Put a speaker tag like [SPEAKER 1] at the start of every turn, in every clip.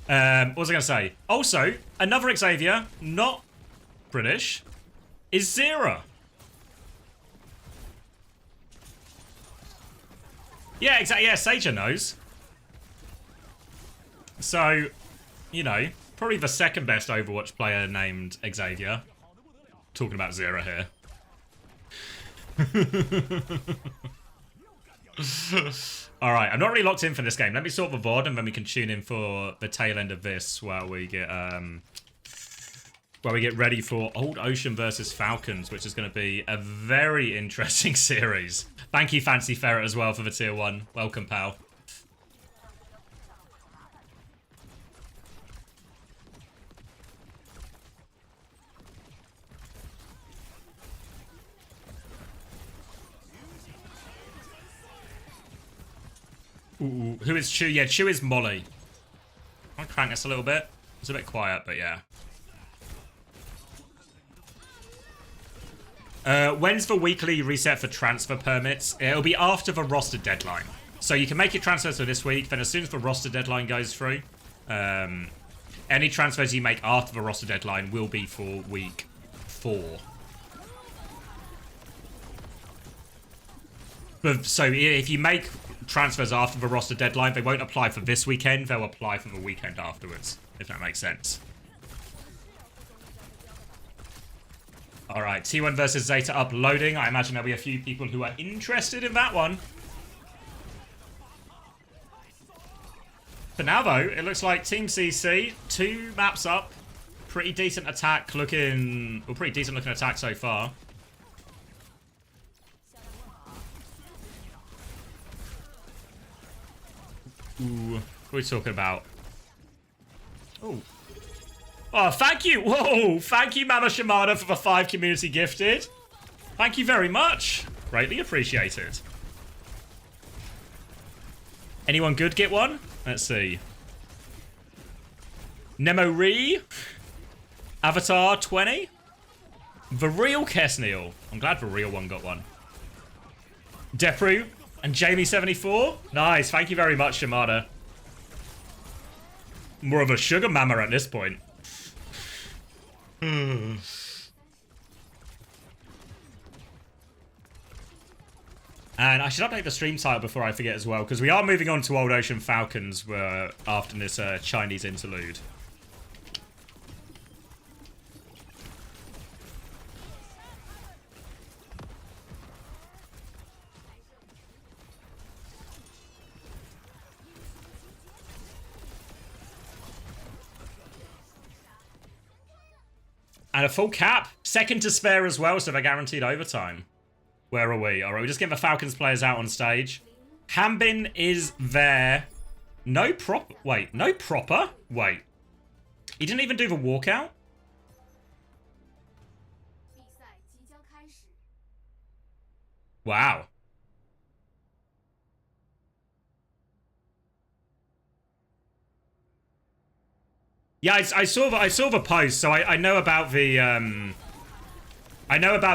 [SPEAKER 1] What was I going to say? Also, another Xavier, not British, is Zera. Yeah, exactly. Yeah, Sager knows. So, you know, probably the second best Overwatch player named Xavier. Talking about Zera here. Alright, I'm not really locked in for this game. Let me sort the VOD and then we can tune in for the tail end of this while we get ready for Old Ocean versus Falcons, which is going to be a very interesting series. Thank you, Fancy Ferret, as well, for the tier 1. Welcome, pal. Ooh, who is Chu? Yeah, Chu is Molly. I'll crank this a little bit. It's a bit quiet, but yeah. When's the weekly reset for transfer permits? It'll be after the roster deadline. So you can make your transfers for this week, then as soon as the roster deadline goes through, any transfers you make after the roster deadline will be for week 4. But, so if you make transfers after the roster deadline, they won't apply for this weekend, they'll apply for the weekend afterwards, if that makes sense. Alright, T1 versus Zeta uploading. I imagine there'll be a few people who are interested in that one. For now, though, it looks like Team CC, 2 maps up. Pretty decent attack looking... Well, pretty decent looking attack so far. Ooh, what are we talking about? Oh. Oh, thank you. Whoa, thank you, Mama Shimada, for the 5 community gifted. Thank you very much. Greatly appreciated. Anyone good get one? Let's see. Nemo-Ree. Avatar 20. The real Kesneal. I'm glad the real one got one. Depru and Jamie74. Nice. Thank you very much, Shimada. More of a sugar mama at this point. And I should update the stream title before I forget as well, because we are moving on to Old Ocean Falcons after this Chinese interlude. And a full cap. Second to spare as well, so they're guaranteed overtime. Where are we? Alright, we just get the Falcons players out on stage. Hambin is there. No proper... Wait, no proper? Wait. He didn't even do the walkout? Wow. Yeah, I saw the post, so I know about the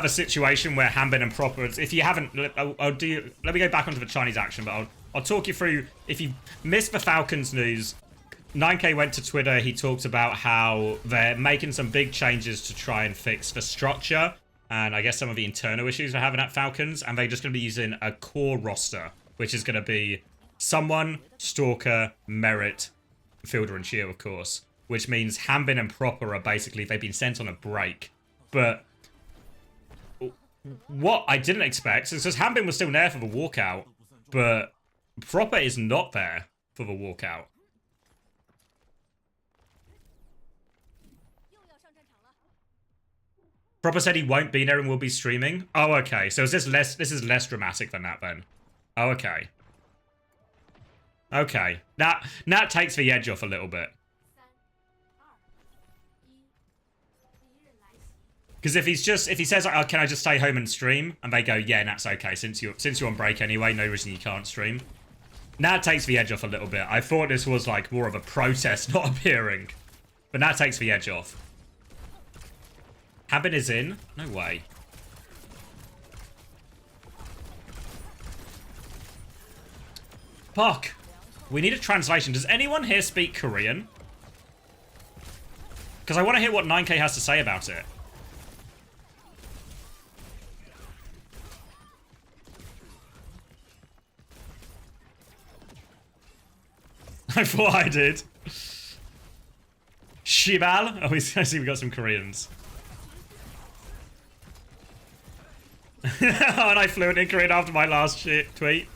[SPEAKER 1] situation where Hambin and Proper. If you haven't, let me go back onto the Chinese action, but I'll talk you through. If you missed the Falcons news, 9K went to Twitter. He talked about how they're making some big changes to try and fix the structure and I guess some of the internal issues they're having at Falcons, and they're just going to be using a core roster, which is going to be someone, Stalker, Merit, Fielder, and Shield, of course. Which means Hambin and Proper are basically, they've been sent on a break. But what I didn't expect, is because Hambin was still there for the walkout, but Proper is not there for the walkout. Proper said he won't be there and will be streaming. Oh, okay. So is this is less dramatic than that then? Oh, okay. Okay. That takes the edge off a little bit. Because if he says, oh, can I just stay home and stream? And they go, yeah, that's okay. Since you're on break anyway, no reason you can't stream. Now it takes the edge off a little bit. I thought this was like more of a protest not appearing. But now it takes the edge off. Habit is in? No way. Fuck. We need a translation. Does anyone here speak Korean? Because I want to hear what 9K has to say about it. I thought I did. Shibal? Oh, I see we got some Koreans. And I fluent in Korean after my last tweet.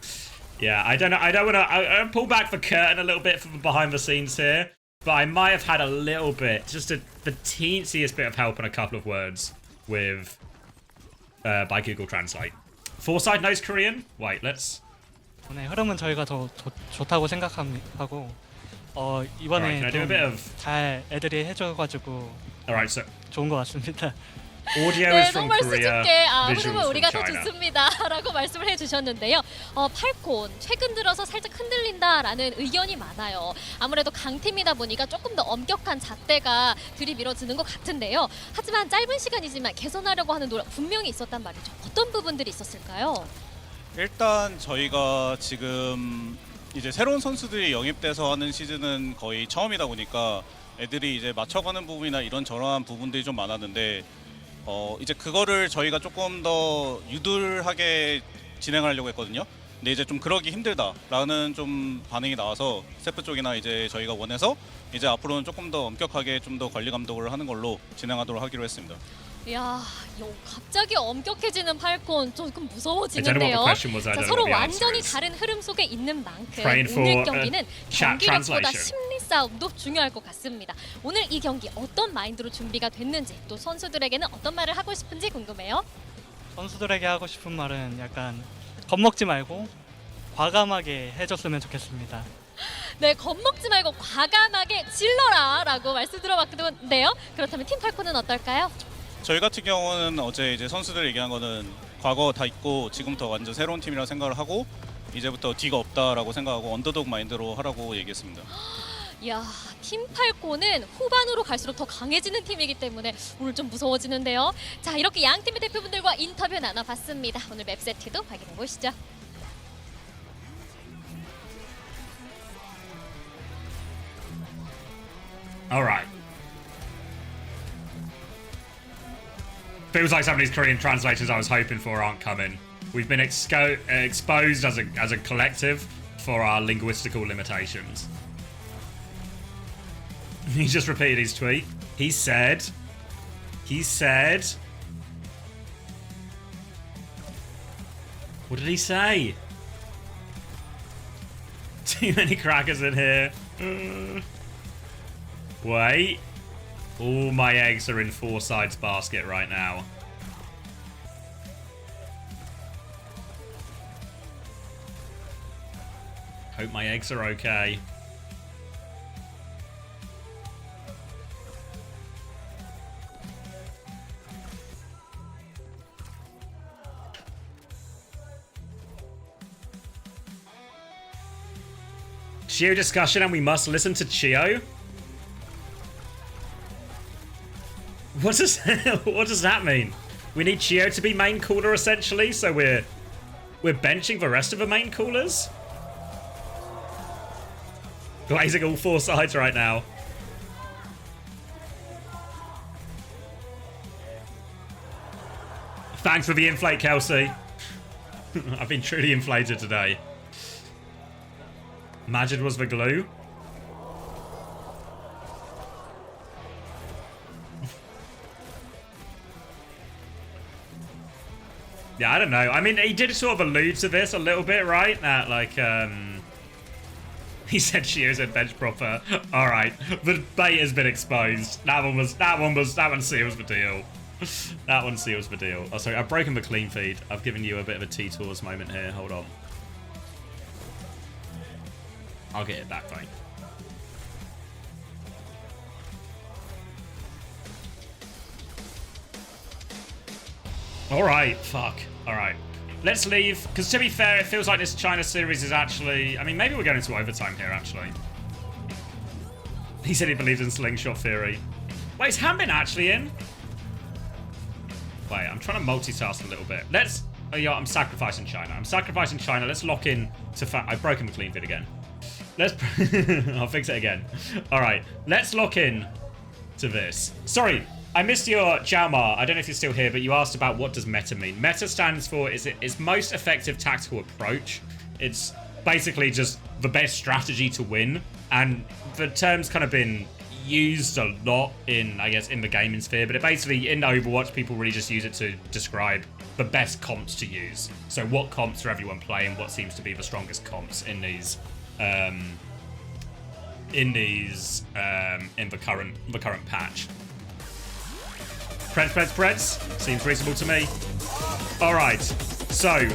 [SPEAKER 1] Yeah, I don't know. I don't want to. I pull back the curtain a little bit from behind the scenes here, but I might have had a little bit, just the teensiest bit of help on a couple of words with by Google Translate. Foresight knows Korean. Wait, let's.
[SPEAKER 2] 네, 흐름은 저희가 더 좋다고 생각하고 이번에
[SPEAKER 1] Alright, can I do a bit of...
[SPEAKER 2] 잘 애들이 해줘가지고
[SPEAKER 1] Alright, so
[SPEAKER 2] 좋은 것 같습니다.
[SPEAKER 1] audio
[SPEAKER 3] 네,
[SPEAKER 1] is from
[SPEAKER 3] 정말
[SPEAKER 1] Korea,
[SPEAKER 3] 수줍게
[SPEAKER 1] visuals
[SPEAKER 3] 흐름은
[SPEAKER 1] from
[SPEAKER 3] 우리가 더
[SPEAKER 1] China.
[SPEAKER 3] 좋습니다라고 말씀을 해주셨는데요. 팔콘 최근 들어서 살짝 흔들린다라는 의견이 많아요. 아무래도 강팀이다 보니까 조금 더 엄격한 잣대가 들이밀어지는 것 같은데요. 하지만 짧은 시간이지만 개선하려고 하는 노력 분명히 있었단 말이죠. 어떤 부분들이 있었을까요?
[SPEAKER 4] 일단 저희가 지금 이제 새로운 선수들이 영입돼서 하는 시즌은 거의 처음이다 보니까 애들이 이제 맞춰가는 부분이나 이런 저러한 부분들이 좀 많았는데 이제 그거를 저희가 조금 더 유들하게 진행하려고 했거든요. 근데 이제 좀 그러기 힘들다라는 좀 반응이 나와서 스태프 쪽이나 이제 저희가 원해서 이제 앞으로는 조금 더 엄격하게 좀 더 관리 감독을 하는 걸로 진행하도록 하기로 했습니다.
[SPEAKER 3] 이야, 갑자기 엄격해지는 팔콘 조금
[SPEAKER 1] I
[SPEAKER 3] 무서워지는데요.
[SPEAKER 1] don't know what the question was. I
[SPEAKER 3] 자,
[SPEAKER 1] don't
[SPEAKER 3] 서로
[SPEAKER 1] know what the answer
[SPEAKER 3] 완전히
[SPEAKER 1] is.
[SPEAKER 3] 다른 흐름 속에 있는 만큼
[SPEAKER 1] Praying for,
[SPEAKER 3] 오늘 경기는
[SPEAKER 1] chat
[SPEAKER 3] 경기력보다
[SPEAKER 1] translation.
[SPEAKER 3] 심리 싸움도 중요할 것 같습니다. 오늘 이 경기 어떤 마인드로 준비가 됐는지 또 선수들에게는 어떤 말을 하고 싶은지 궁금해요.
[SPEAKER 2] 선수들에게 하고 싶은 말은 약간 겁먹지 말고 과감하게 해줬으면 좋겠습니다.
[SPEAKER 3] 네, 겁먹지 말고 과감하게 질러라 라고 말씀 들어봤는데요. 그렇다면 팀 팔콘은 어떨까요?
[SPEAKER 4] 저희 같은 경우는 어제 이제 선수들 얘기한 거는 과거 다 있고 지금부터 완전 새로운 팀이라고 생각을 하고 이제부터 뒤가 없다라고 생각하고 언더독 마인드로 하라고 얘기했습니다.
[SPEAKER 3] 이야, 팀 팔콘은 후반으로 갈수록 더 강해지는 팀이기 때문에 오늘 좀 무서워지는데요. 자, 이렇게 양 팀의 대표분들과 인터뷰 나눠봤습니다. 오늘 맵 세트도 확인해 보시죠.
[SPEAKER 1] Alright. Feels like some of these Korean translations I was hoping for aren't coming. We've been exposed as a collective for our linguistical limitations. He just repeated his tweet. He said, what did he say? Too many crackers in here. Wait. All my eggs are in Foreside's basket right now. Hope my eggs are okay. Chio discussion and we must listen to Chio? What does that mean? We need Chio to be main cooler essentially, so we're benching the rest of the main coolers? Glazing all four sides right now. Thanks for the inflate, Kelsey. I've been truly inflated today. Majid was the glue. Yeah, I don't know. I mean, he did sort of allude to this a little bit, right? That, like, he said Shio's at bench proper. All right, the bait has been exposed. That one seals the deal. That one seals the deal. Oh, sorry, I've broken the clean feed. I've given you a bit of a T-Tours moment here. Hold on. I'll get it back, though. Alright, fuck. Alright. Let's leave, because to be fair, it feels like this China series is actually... I mean, maybe we're going into overtime here, actually. He said he believes in slingshot theory. Wait, is Hanbin actually in? Wait, I'm trying to multitask a little bit. Let's... Oh, yeah, I'm sacrificing China. I'm sacrificing China. Let's lock in to... I've broken the clean vid again. Let's... I'll fix it again. Alright, let's lock in to this. Sorry, I missed your Jalmar. I don't know if you're still here, but you asked about what does meta mean. Meta stands for is most effective tactical approach. It's basically just the best strategy to win, and the term's kind of been used a lot in, I guess, in the gaming sphere, but it basically, in Overwatch, people really just use it to describe the best comps to use. So what comps are everyone playing, what seems to be the strongest comps in these in the current patch. Preds seems reasonable to me. All right, so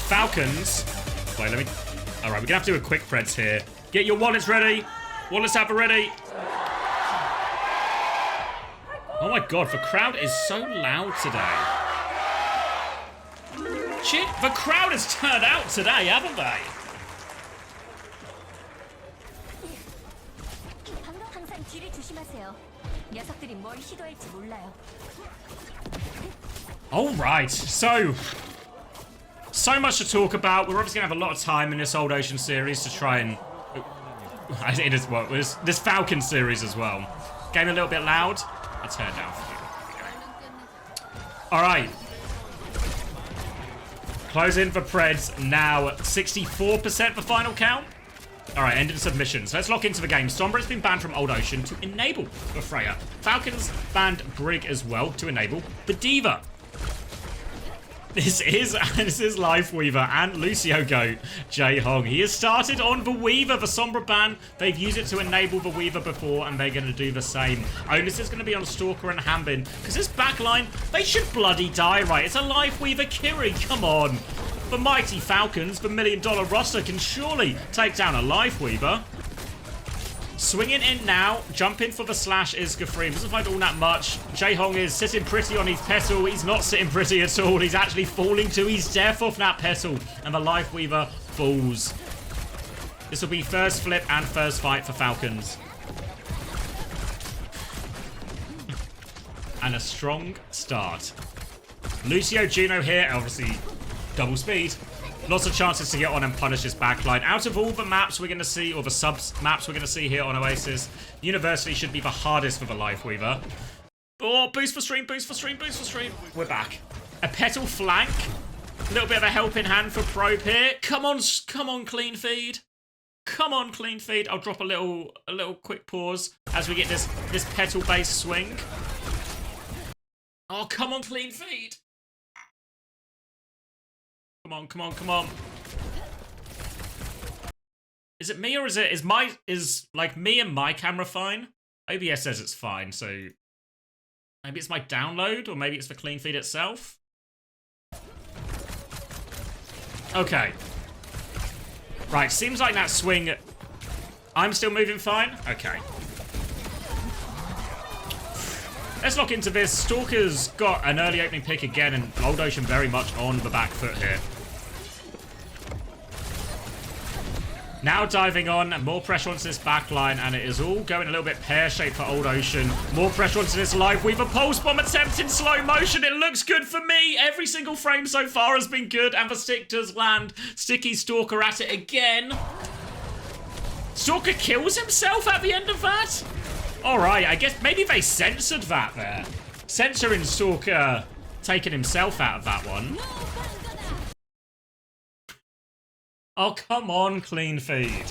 [SPEAKER 1] Falcons. Wait, let me. All right, we're gonna have to do a quick Preds here. Get your wallets ready. Wallets have ready. Oh my god, the crowd is so loud today. Shit, the crowd has turned out today, haven't they? Alright, so much to talk about. We're obviously going to have a lot of time in this Old Ocean series to try and... It is what was this Falcon series as well. Game a little bit loud. I'll turn it down for you. Alright. Close in for Preds now. 64% for final count. Alright, ending submissions. Let's lock into the game. Sombra's been banned from Old Ocean to enable the Freya. Falcons banned Brig as well to enable the Diva. This is Life Weaver and Lucio Go Jay Hong. He has started on the Weaver, the Sombra ban. They've used it to enable the Weaver before, and they're going to do the same. Onus is going to be on Stalker and Hambin, because this backline, they should bloody die, right? It's a Life Weaver Kiri, come on. The mighty Falcons, the $1 million roster, can surely take down a Life Weaver. Swinging in now, jumping for the slash is Gafreem. Doesn't find all that much. Jay Hong is sitting pretty on his petal. He's not sitting pretty at all. He's actually falling to his death off that petal. And the Life Weaver falls. This will be first flip and first fight for Falcons. And a strong start. Lucio Juno here, obviously double speed. Lots of chances to get on and punish this backline. Out of all the maps we're going to see, or the sub-maps we're going to see here on Oasis, University should be the hardest for the Life Weaver. Oh, boost for stream, boost for stream, boost for stream. We're back. A petal flank. A little bit of a helping hand for Probe here. Come on, clean feed. Come on, clean feed. I'll drop a little quick pause as we get this petal-based swing. Oh, come on, clean feed. Come on. Is it me or is like me and my camera fine? OBS says it's fine, so maybe it's my download or maybe it's the clean feed itself. Okay. Right, seems like that swing. I'm still moving fine? Okay. Let's lock into this. Stalker's got an early opening pick again, and Old Ocean very much on the back foot here. Now diving on, more pressure onto this back line, and it is all going a little bit pear-shaped for Old Ocean. More pressure onto this Life Weaver pulse bomb attempt in slow motion. It looks good for me. Every single frame so far has been good, and the stick does land. Sticky Stalker at it again. Stalker kills himself at the end of that? Alright, I guess maybe they censored that there. Censoring Stalker taking himself out of that one. Oh, come on, clean feed.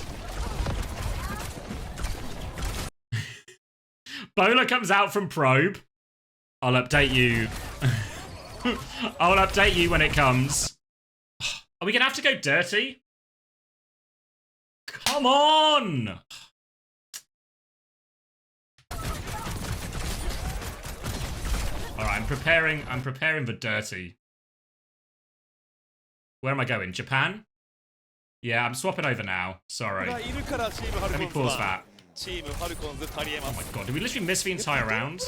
[SPEAKER 1] Bowler comes out from Probe. I'll update you. I'll update you when it comes. Are we going to have to go dirty? Come on! Alright, I'm preparing the dirty. Where am I going? Japan? Yeah, I'm swapping over now. Sorry. Let me pause that. Oh my god, did we literally miss the entire round?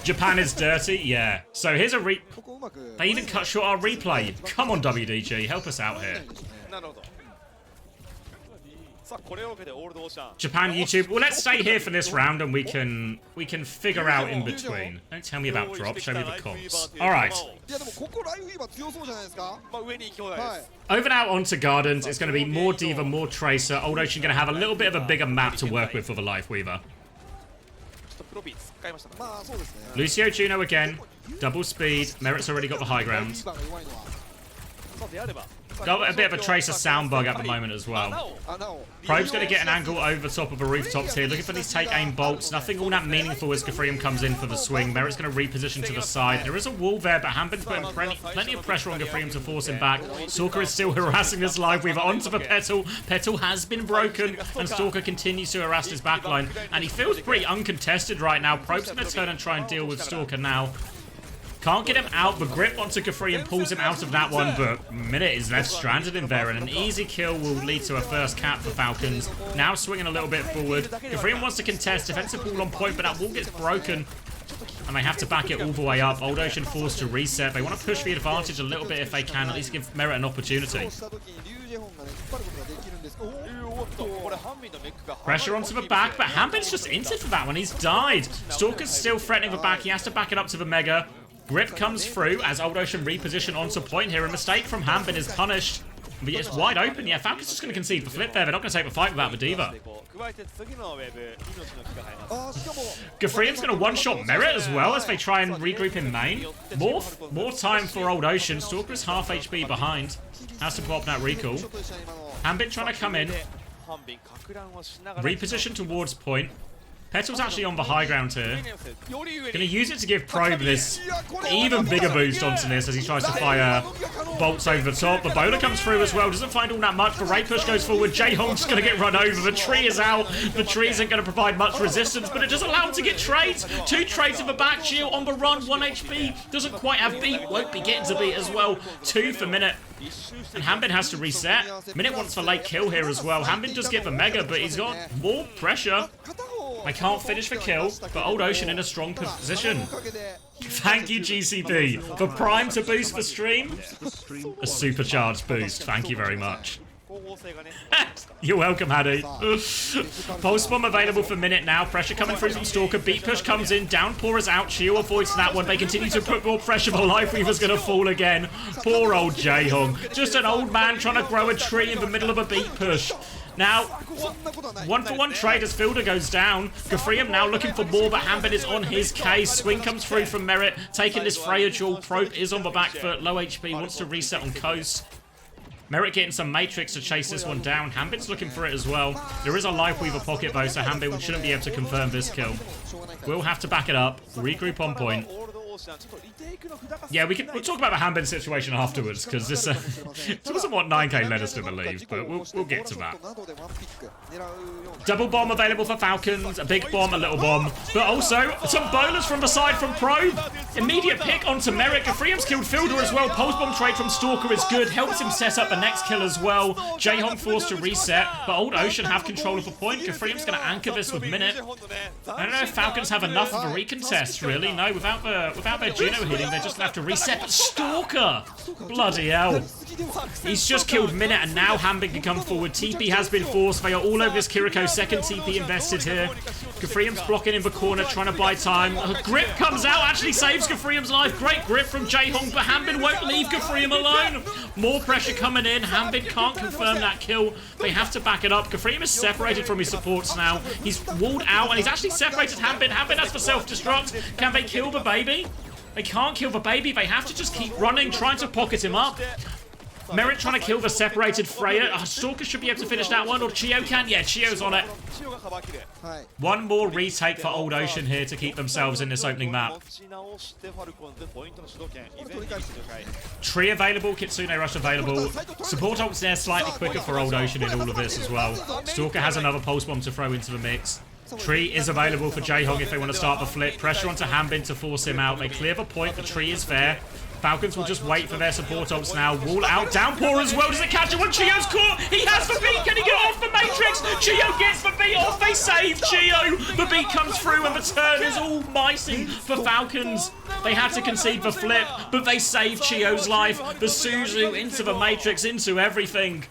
[SPEAKER 1] Japan is dirty? Yeah. So here's a They even cut short our replay. Come on, WDG, help us out here. Japan YouTube. Well, let's stay here for this round and we can figure out in between. Don't tell me about drop. Show me the comps. All right.
[SPEAKER 5] いやでもここライフウィーバー強そうじゃないですか。はい。
[SPEAKER 1] Over now onto Gardens. It's going to be more Diva, more Tracer. Old Ocean going to have a little bit of a bigger map to work with for the Life Weaver.
[SPEAKER 5] まあそうですね。
[SPEAKER 1] Lucio Juno again. Double speed. Merit's already got the high
[SPEAKER 5] ライ
[SPEAKER 1] ground.
[SPEAKER 5] フウィーバーが弱いのは
[SPEAKER 1] Got a bit of a Tracer sound bug at the moment as well.
[SPEAKER 5] 穴を。
[SPEAKER 1] Probe's going to get an angle over top of the rooftops here. Looking for these take aim bolts. Nothing all that meaningful as Gafrium comes in for the swing. Merit's going to reposition to the side. There is a wall there, but Hanbin's putting plenty of pressure on Gafrium to force him back. Stalker is still harassing this Life Weaver onto the Petal. Petal has been broken, and Stalker continues to harass his backline. And he feels pretty uncontested right now. Probe's going to turn and try and deal with Stalker now. Can't get him out. The grip onto Gafrium pulls him out of that one, but Minute is left stranded in there, and an easy kill will lead to a first cap for Falcons. Now swinging a little bit forward. Gafrium wants to contest. Defensive ball on point, but that wall gets broken. And they have to back it all the way up. Old Ocean forced to reset. They want to push the advantage a little bit if they can, at least give Merit an opportunity.
[SPEAKER 5] した時にリュウジェホンがね引っ張ることができるんです。おお。
[SPEAKER 1] Pressure onto the back, but Hanbin's just inted for that one. He's died. Stalker's still threatening the back. He has to back it up to the Mega. Grip comes through as Old Ocean reposition onto point here. A mistake from Hanbin is punished. But it's wide open. Yeah, Falcon's just going to concede the flip there. They're not going to take the fight without the Diva. Gafrium's going to one-shot Merit as well as they try and regroup in main. More time for Old Ocean. Stalker is half HP behind. Has to pop that recall. Hanbin trying to come in. Reposition towards point. Petal's actually on the high ground here. Gonna use it to give Probe this even bigger boost onto this as he tries to fire bolts over the top. The bowler comes through as well, doesn't find all that much. The Ray push goes forward. J-Hong's gonna get run over. The tree is out. The tree isn't gonna provide much resistance, but it does allow him to get trades. 2 trades in the back. Geo on the run, 1 HP. Doesn't quite have beat. Won't be getting to beat as well. 2 for Minute. And Hanbin has to reset. Minute wants the late kill here as well. Hanbin does get the Mega, but he's got more pressure. They can't finish the kill, but Old Ocean in a strong position. Thank you, GCP, for Prime to boost the stream. A supercharged boost. Thank you very much. You're welcome, Haddy. Pulse Bomb available for Minute now. Pressure coming through from Stalker. Beat push comes in. Downpour is out. Chio avoids that one. They continue to put more pressure. The Life Weaver's going to fall again. Poor old J-Hong. Just an old man trying to grow a tree in the middle of a beat push. Now, 1-for-1 trade as Fielder goes down. Gafrium now looking for more, but Hanbin is on his case. Swing comes through from Merit, taking this Freya duel. Probe is on the back foot, low HP, wants to reset on coast. Merit getting some Matrix to chase this one down. Hanbin's looking for it as well. There is a Life Weaver pocket though, so Hanbin shouldn't be able to confirm this kill. We'll have to back it up, regroup on point. Yeah, we'll talk about the Hanbin situation afterwards, because this wasn't what 9K led us to believe, but we'll get to that. Double bomb available for Falcons, a big bomb, a little bomb, but also some bowlers from the side from Probe. Immediate pick onto Merrick. Gafrium's killed Fielder as well. Pulse bomb trade from Stalker is good, helps him set up the next kill as well. J-Hong forced to reset, but Old Ocean have control of the point. Gafrium's going to anchor this with Minute. I don't know if Falcons have enough of a recontest, really. No, without their Juno hitting, they just have to reset. But Stalker! Bloody hell. He's just killed Minute, and now Hanbin can come forward. TP has been forced. They are all over this Kiriko. Second TP invested here. Gafrium's blocking in the corner, trying to buy time. Grip comes out, actually saves Gafrium's life. Great grip from J-Hong, but Hanbin won't leave Gafrium alone. More pressure coming in. Hanbin can't confirm that kill. They have to back it up. Gafrium is separated from his supports now. He's walled out, and he's actually separated Hanbin. Hanbin has the self-destruct. Can they kill the baby? They can't kill the baby. They have to just keep running, trying to pocket him up. Merit trying to kill the separated Freya. Stalker should be able to finish that one, or Chio can. Yeah, Chio's on it. One more retake for Old Ocean here to keep themselves in this opening map. Tree available, Kitsune Rush available. Support ults there slightly quicker for Old Ocean in all of this as well. Stalker has another pulse bomb to throw into the mix. Tree is available for J-Hong if they want to start the flip. Pressure onto Hanbin to force him out. They clear the point. The tree is there. Falcons will just wait for their support ults now. Wall out. Downpour as well. Does it catch it when Chio's caught? He has the beat. Can he get off the Matrix? Chio gets the beat off. They save Chio. The beat comes through and the turn is all micing for Falcons. They had to concede the flip, but they saved Chio's life. The Suzu into the Matrix, into everything.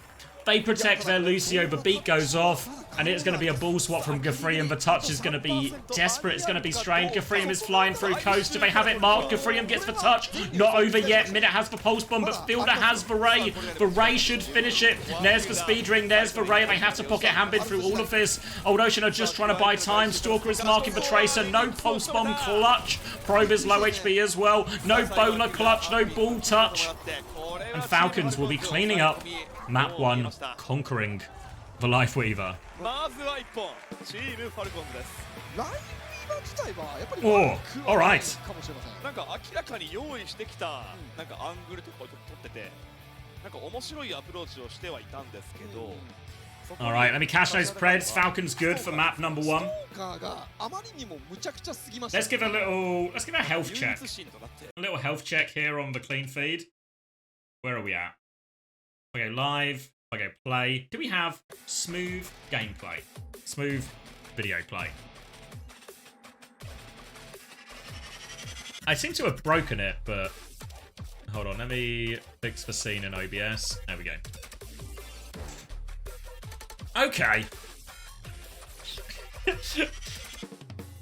[SPEAKER 1] They protect their Lucio, but beat goes off, and it's going to be a ball swap from Gafrium. The touch is going to be desperate. It's going to be strained. Gafrium is flying through coast. Do they have it marked? Gafrium gets the touch. Not over yet. Minute has the pulse bomb, but Fielder has the Ray. The Ray should finish it. There's the speed ring. There's the Ray. They have to pocket Hambin through all of this. Old Ocean are just trying to buy time. Stalker is marking the Tracer. No pulse bomb clutch. Probe is low HP as well. No bowler clutch. No ball touch. And Falcons will be cleaning up map 1, conquering the Life Weaver.
[SPEAKER 5] まずは1本チームファルコンズです。ライブ自体はやっぱり
[SPEAKER 1] Oh, all right.
[SPEAKER 5] かもしれません。なんか明らかに用意してきたなんかアングルとかを取ってて、なんか面白いアプローチをしてはいたんですけど。
[SPEAKER 1] All right, let me cash those Preds. Falcons good for map number 1. Let's give a health check. A little health check here on the clean feed. Where are we at? If I go live, if I go play. Do we have smooth gameplay? Smooth video play. I seem to have broken it, but hold on, let me fix the scene in OBS. There we go. Okay.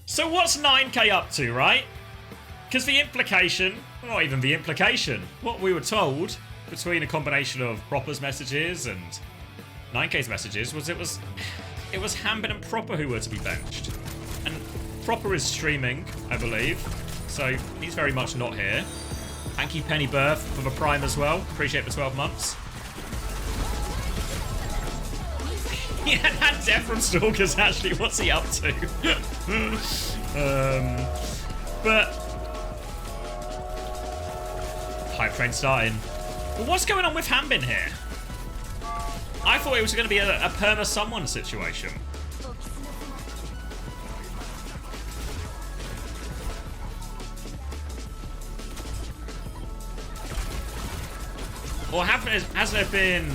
[SPEAKER 1] So what's 9K up to, right? Because the implication, not even the implication, what we were told between a combination of Proper's messages and 9K's messages was it was Hambin and Proper who were to be benched. And Proper is streaming, I believe, so he's very much not here. Thank you, Penny Birth, for the Prime as well. Appreciate the 12 months. Yeah, that death from Stalker's actually, what's he up to? But hype train starting. But what's going on with Hambin here? I thought it was going to be a perma someone situation. Or has there been...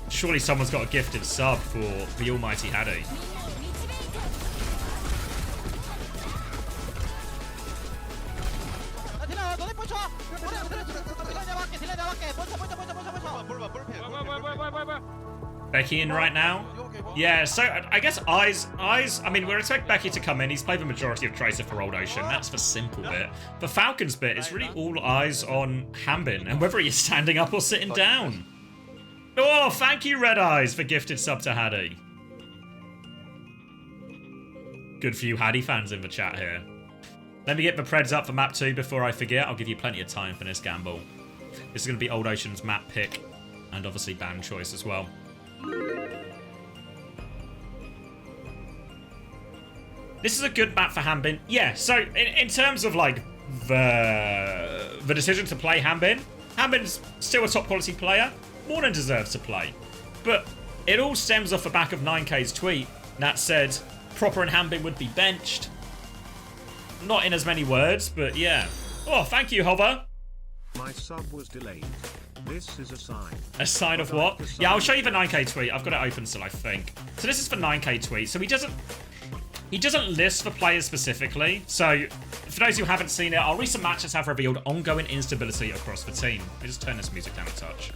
[SPEAKER 1] Surely someone's got a gifted sub for the almighty Haddy. Becky in right now? Yeah, so I guess Eyes, I mean, we're expecting Becky to come in. He's played the majority of Tracer for Old Ocean. That's the simple bit. The Falcons bit is really all eyes on Hambin and whether he's standing up or sitting down. Oh, thank you, Red Eyes, for gifted sub to Haddy. Good for you Haddy fans in the chat here. Let me get the Preds up for map 2 before I forget. I'll give you plenty of time for this gamble. This is going to be Old Ocean's map pick and obviously band choice as well. This is a good map for Hambin. Yeah, so in terms of like the decision to play Hambin, Hambin's still a top quality player. More than deserves to play. But it all stems off the back of 9K's tweet that said Proper and Hambin would be benched. Not in as many words, but yeah. Oh, thank you, Hover.
[SPEAKER 6] My sub was delayed. This is a sign. A
[SPEAKER 1] sign of what? Yeah, I'll show you the 9K tweet. I've got it open still, I think. So this is the 9K tweet. So he doesn't list the players specifically. So for those who haven't seen it, our recent matches have revealed ongoing instability across the team. Let me just turn this music down a touch.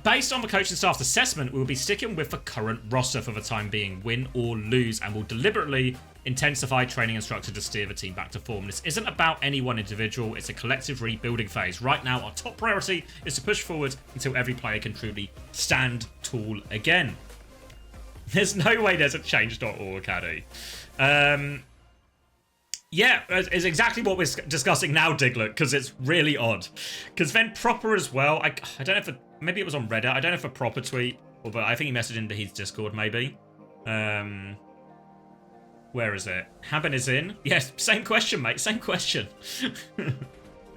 [SPEAKER 1] Based on the coaching staff's assessment, we will be sticking with the current roster for the time being, win or lose, and will deliberately intensify training and structure to steer the team back to form. This isn't about any one individual, it's a collective rebuilding phase. Right now, our top priority is to push forward until every player can truly stand tall again. There's no way there's a change.org, Caddy. Yeah, it's exactly what we're discussing now, Diglett, because it's really odd. Because then Proper as well, I don't know if maybe it was on Reddit, I don't know if a Proper tweet, but I think he messaged into his Discord, maybe. Where is it? Hambin is in? Yes, same question, mate, same question. Let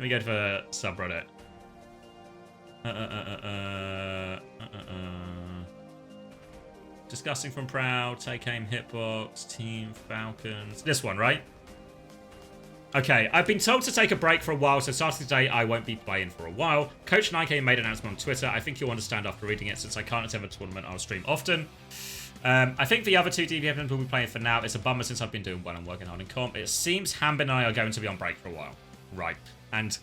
[SPEAKER 1] me go to the subreddit. Disgusting from Proud, Take Aim, Hitbox, Team Falcons. This one, right? Okay, I've been told to take a break for a while, so starting today, I won't be playing for a while. Coach 9K made an announcement on Twitter. I think you'll understand after reading it. Since I can't attend the tournament, I'll stream often. I think the other two DPM will be playing for now. It's a bummer since I've been doing well and working hard in comp. It seems Hambin and I are going to be on break for a while. Right. And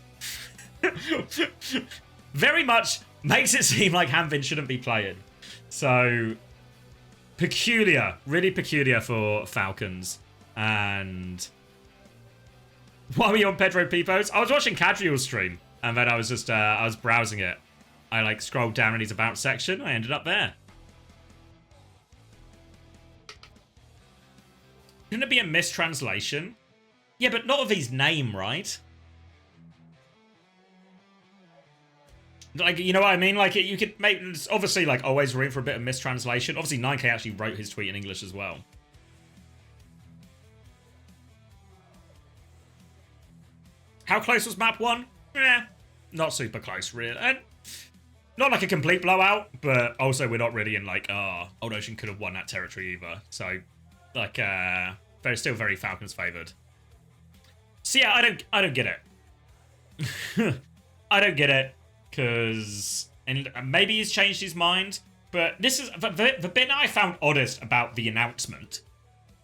[SPEAKER 1] very much makes it seem like Hanbin shouldn't be playing. So, peculiar. Really peculiar for Falcons. And why were you on Pedro Pipos? I was watching Cadriel's stream. And then I was just, I was browsing it. I, like, scrolled down in his about section. I ended up there. Couldn't it be a mistranslation? Yeah, but not of his name, right? Like, you know what I mean? Like, you could make... There's obviously, like, always room for a bit of mistranslation. Obviously, 9K actually wrote his tweet in English as well. How close was map 1? Not super close, really. And not like a complete blowout, but also we're not really in, like, Old Ocean could have won that territory either. So, like, they're still very Falcons favoured. So, yeah, I don't get it. I don't get it. Because, and maybe he's changed his mind, but this is the bit I found oddest about the announcement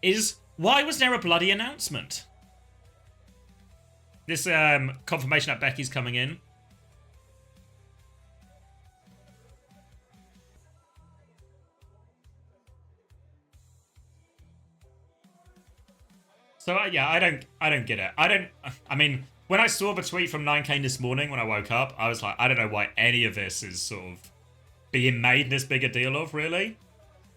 [SPEAKER 1] is, why was there a bloody announcement? This confirmation that Becky's coming in. So yeah, I don't get it. I mean, when I saw the tweet from 9K this morning when I woke up, I was like, I don't know why any of this is sort of being made this big a deal of, really.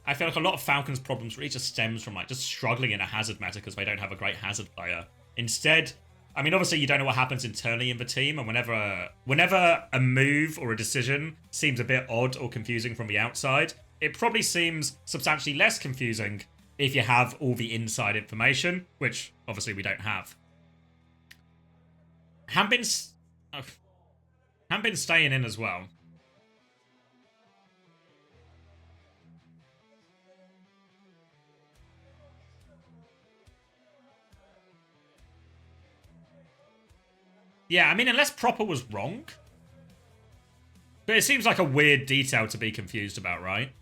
[SPEAKER 1] I feel like a lot of Falcons' problems really just stems from, like, just struggling in a Hazard meta because they don't have a great Hazard player. Instead, I mean, obviously you don't know what happens internally in the team, and whenever a move or a decision seems a bit odd or confusing from the outside, it probably seems substantially less confusing if you have all the inside information, which obviously we don't have. Hanbin's staying in as well. Yeah, I mean, unless Proper was wrong. But it seems like a weird detail to be confused about, right?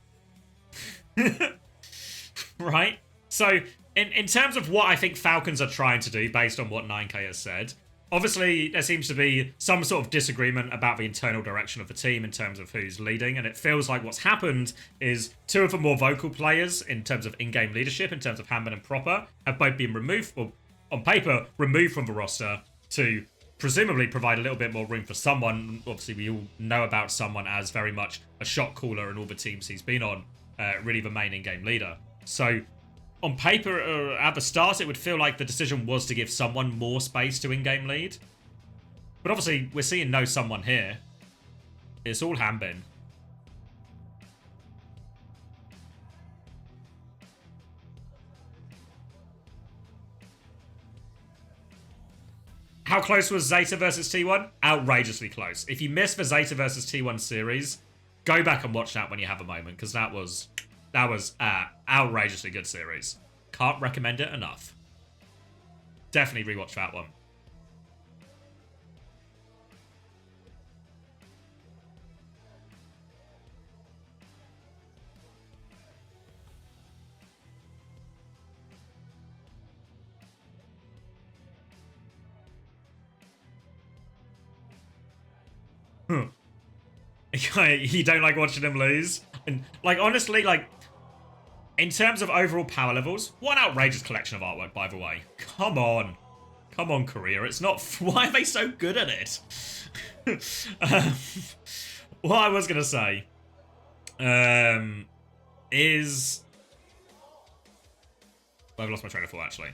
[SPEAKER 1] Right? So, in terms of what I think Falcons are trying to do, based on what 9K has said, obviously there seems to be some sort of disagreement about the internal direction of the team in terms of who's leading, and it feels like what's happened is two of the more vocal players in terms of in-game leadership, in terms of Hanbin and Proper, have both been removed, or on paper, removed from the roster to presumably provide a little bit more room for someone. Obviously, we all know about someone as very much a shot caller in all the teams he's been on, really the main in-game leader. So, on paper, at the start, it would feel like the decision was to give someone more space to in-game lead. But obviously, we're seeing no someone here. It's all Hanbin. How close was Zeta versus T1? Outrageously close. If you missed the Zeta versus T1 series, go back and watch that when you have a moment, because that was outrageously good series. Can't recommend it enough. Definitely rewatch that one. You don't like watching them lose? And, like, honestly, like, in terms of overall power levels, what an outrageous collection of artwork, by the way. Come on. Come on, Korea. It's not... Why are they so good at it? What I was going to say is... I've lost my train of thought, actually.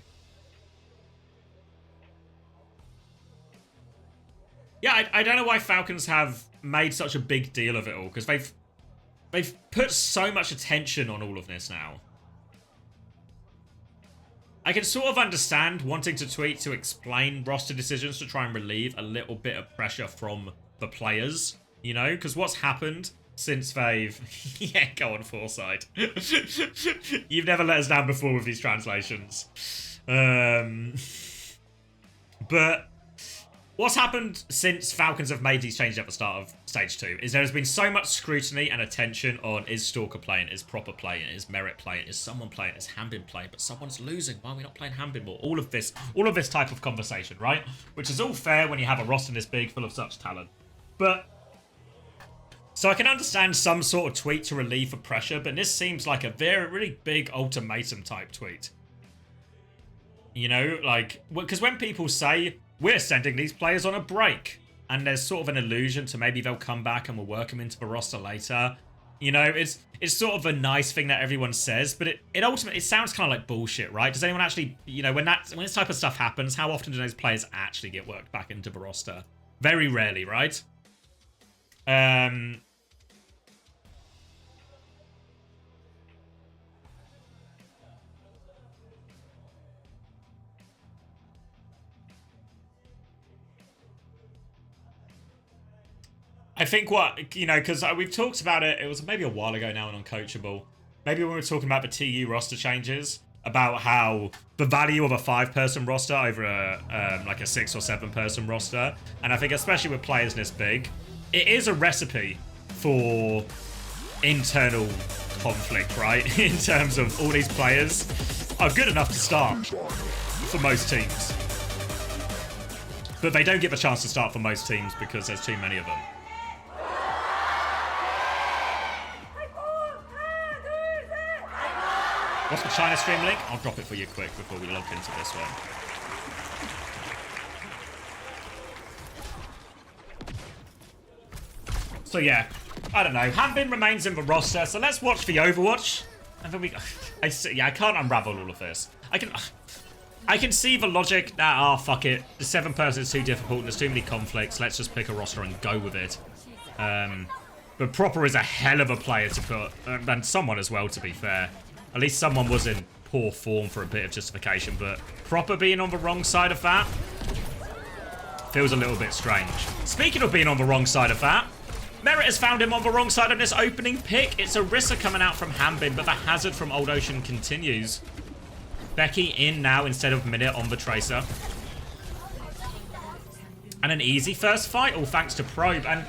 [SPEAKER 1] Yeah, I don't know why Falcons have made such a big deal of it all, because they've put so much attention on all of this now. I can sort of understand wanting to tweet to explain roster decisions to try and relieve a little bit of pressure from the players, you know? Because what's happened since they've... Yeah, go on, Foresight. You've never let us down before with these translations. But... what's happened since Falcons have made these changes at the start of Stage 2 is there has been so much scrutiny and attention on, is Stalker playing, is Proper playing, is Merit playing, is someone playing, is Hanbin playing, but someone's losing, why are we not playing Hanbin more? All of this type of conversation, right? Which is all fair when you have a roster this big full of such talent. But So I can understand some sort of tweet to relieve the pressure, but this seems like a really big ultimatum type tweet. You know, like, because when people say, we're sending these players on a break, and there's sort of an illusion to maybe they'll come back and we'll work them into the roster later. You know, it's sort of a nice thing that everyone says, but it ultimately sounds kind of like bullshit, right? Does anyone actually, you know, when this type of stuff happens, how often do those players actually get worked back into the roster? Very rarely, right? I think what, you know, because we've talked about it, it was maybe a while ago now on Uncoachable. Maybe when we were talking about the TU roster changes, about how the value of a 5-person roster over like a 6 or 7-person roster. And I think especially with players this big, it is a recipe for internal conflict, right? In terms of all these players are good enough to start for most teams. But they don't get the chance to start for most teams because there's too many of them. What's the China stream link? I'll drop it for you quick before we log into this one. So yeah, I don't know. Hanbin remains in the roster, so let's watch the Overwatch. And then I can't unravel all of this. I can see the logic that, fuck it. The 7-person is too difficult, there's too many conflicts, let's just pick a roster and go with it. But Proper is a hell of a player to put, and someone as well, to be fair. At least someone was in poor form for a bit of justification, but Proper being on the wrong side of that feels a little bit strange. Speaking of being on the wrong side of that, Merit has found him on the wrong side of this opening pick. It's Orisa coming out from Hanbin, but the hazard from Old Ocean continues. Becky in now instead of Minute on the Tracer. And an easy first fight, all thanks to Probe. And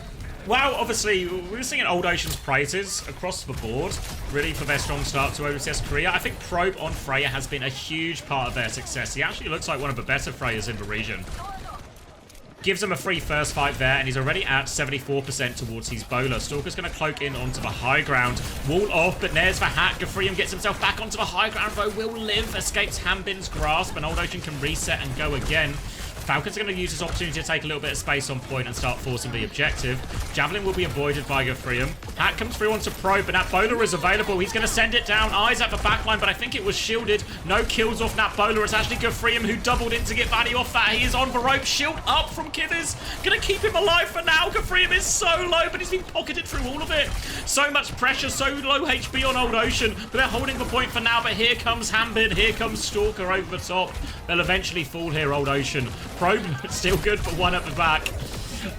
[SPEAKER 1] wow, obviously, we were singing Old Ocean's praises across the board, really, for their strong start to OWCS Korea. I think Probe on Freya has been a huge part of their success. He actually looks like one of the better Freyas in the region. Gives him a free first fight there, and he's already at 74% towards his bowler. Stalker's going to cloak in onto the high ground. Wall off, but there's the hack. Gafrium gets himself back onto the high ground, though will live. Escapes Hanbin's grasp, and Old Ocean can reset and go again. Falcons are going to use this opportunity to take a little bit of space on point and start forcing the objective. Javelin will be avoided by Gafrium. Hack comes through onto Probe, but that bowler is available. He's going to send it down. Eyes at the backline, but I think it was shielded. No kills off that bowler. It's actually Gafrium who doubled in to get value off that. He is on the rope. Shield up from Kivers. Going to keep him alive for now. Gafrium is so low, but he's been pocketed through all of it. So much pressure, so low HP on Old Ocean, but they're holding the point for now. But here comes Hanbin. Here comes Stalker over the top. They'll eventually fall here, Old Ocean. Probe still good for one at the back.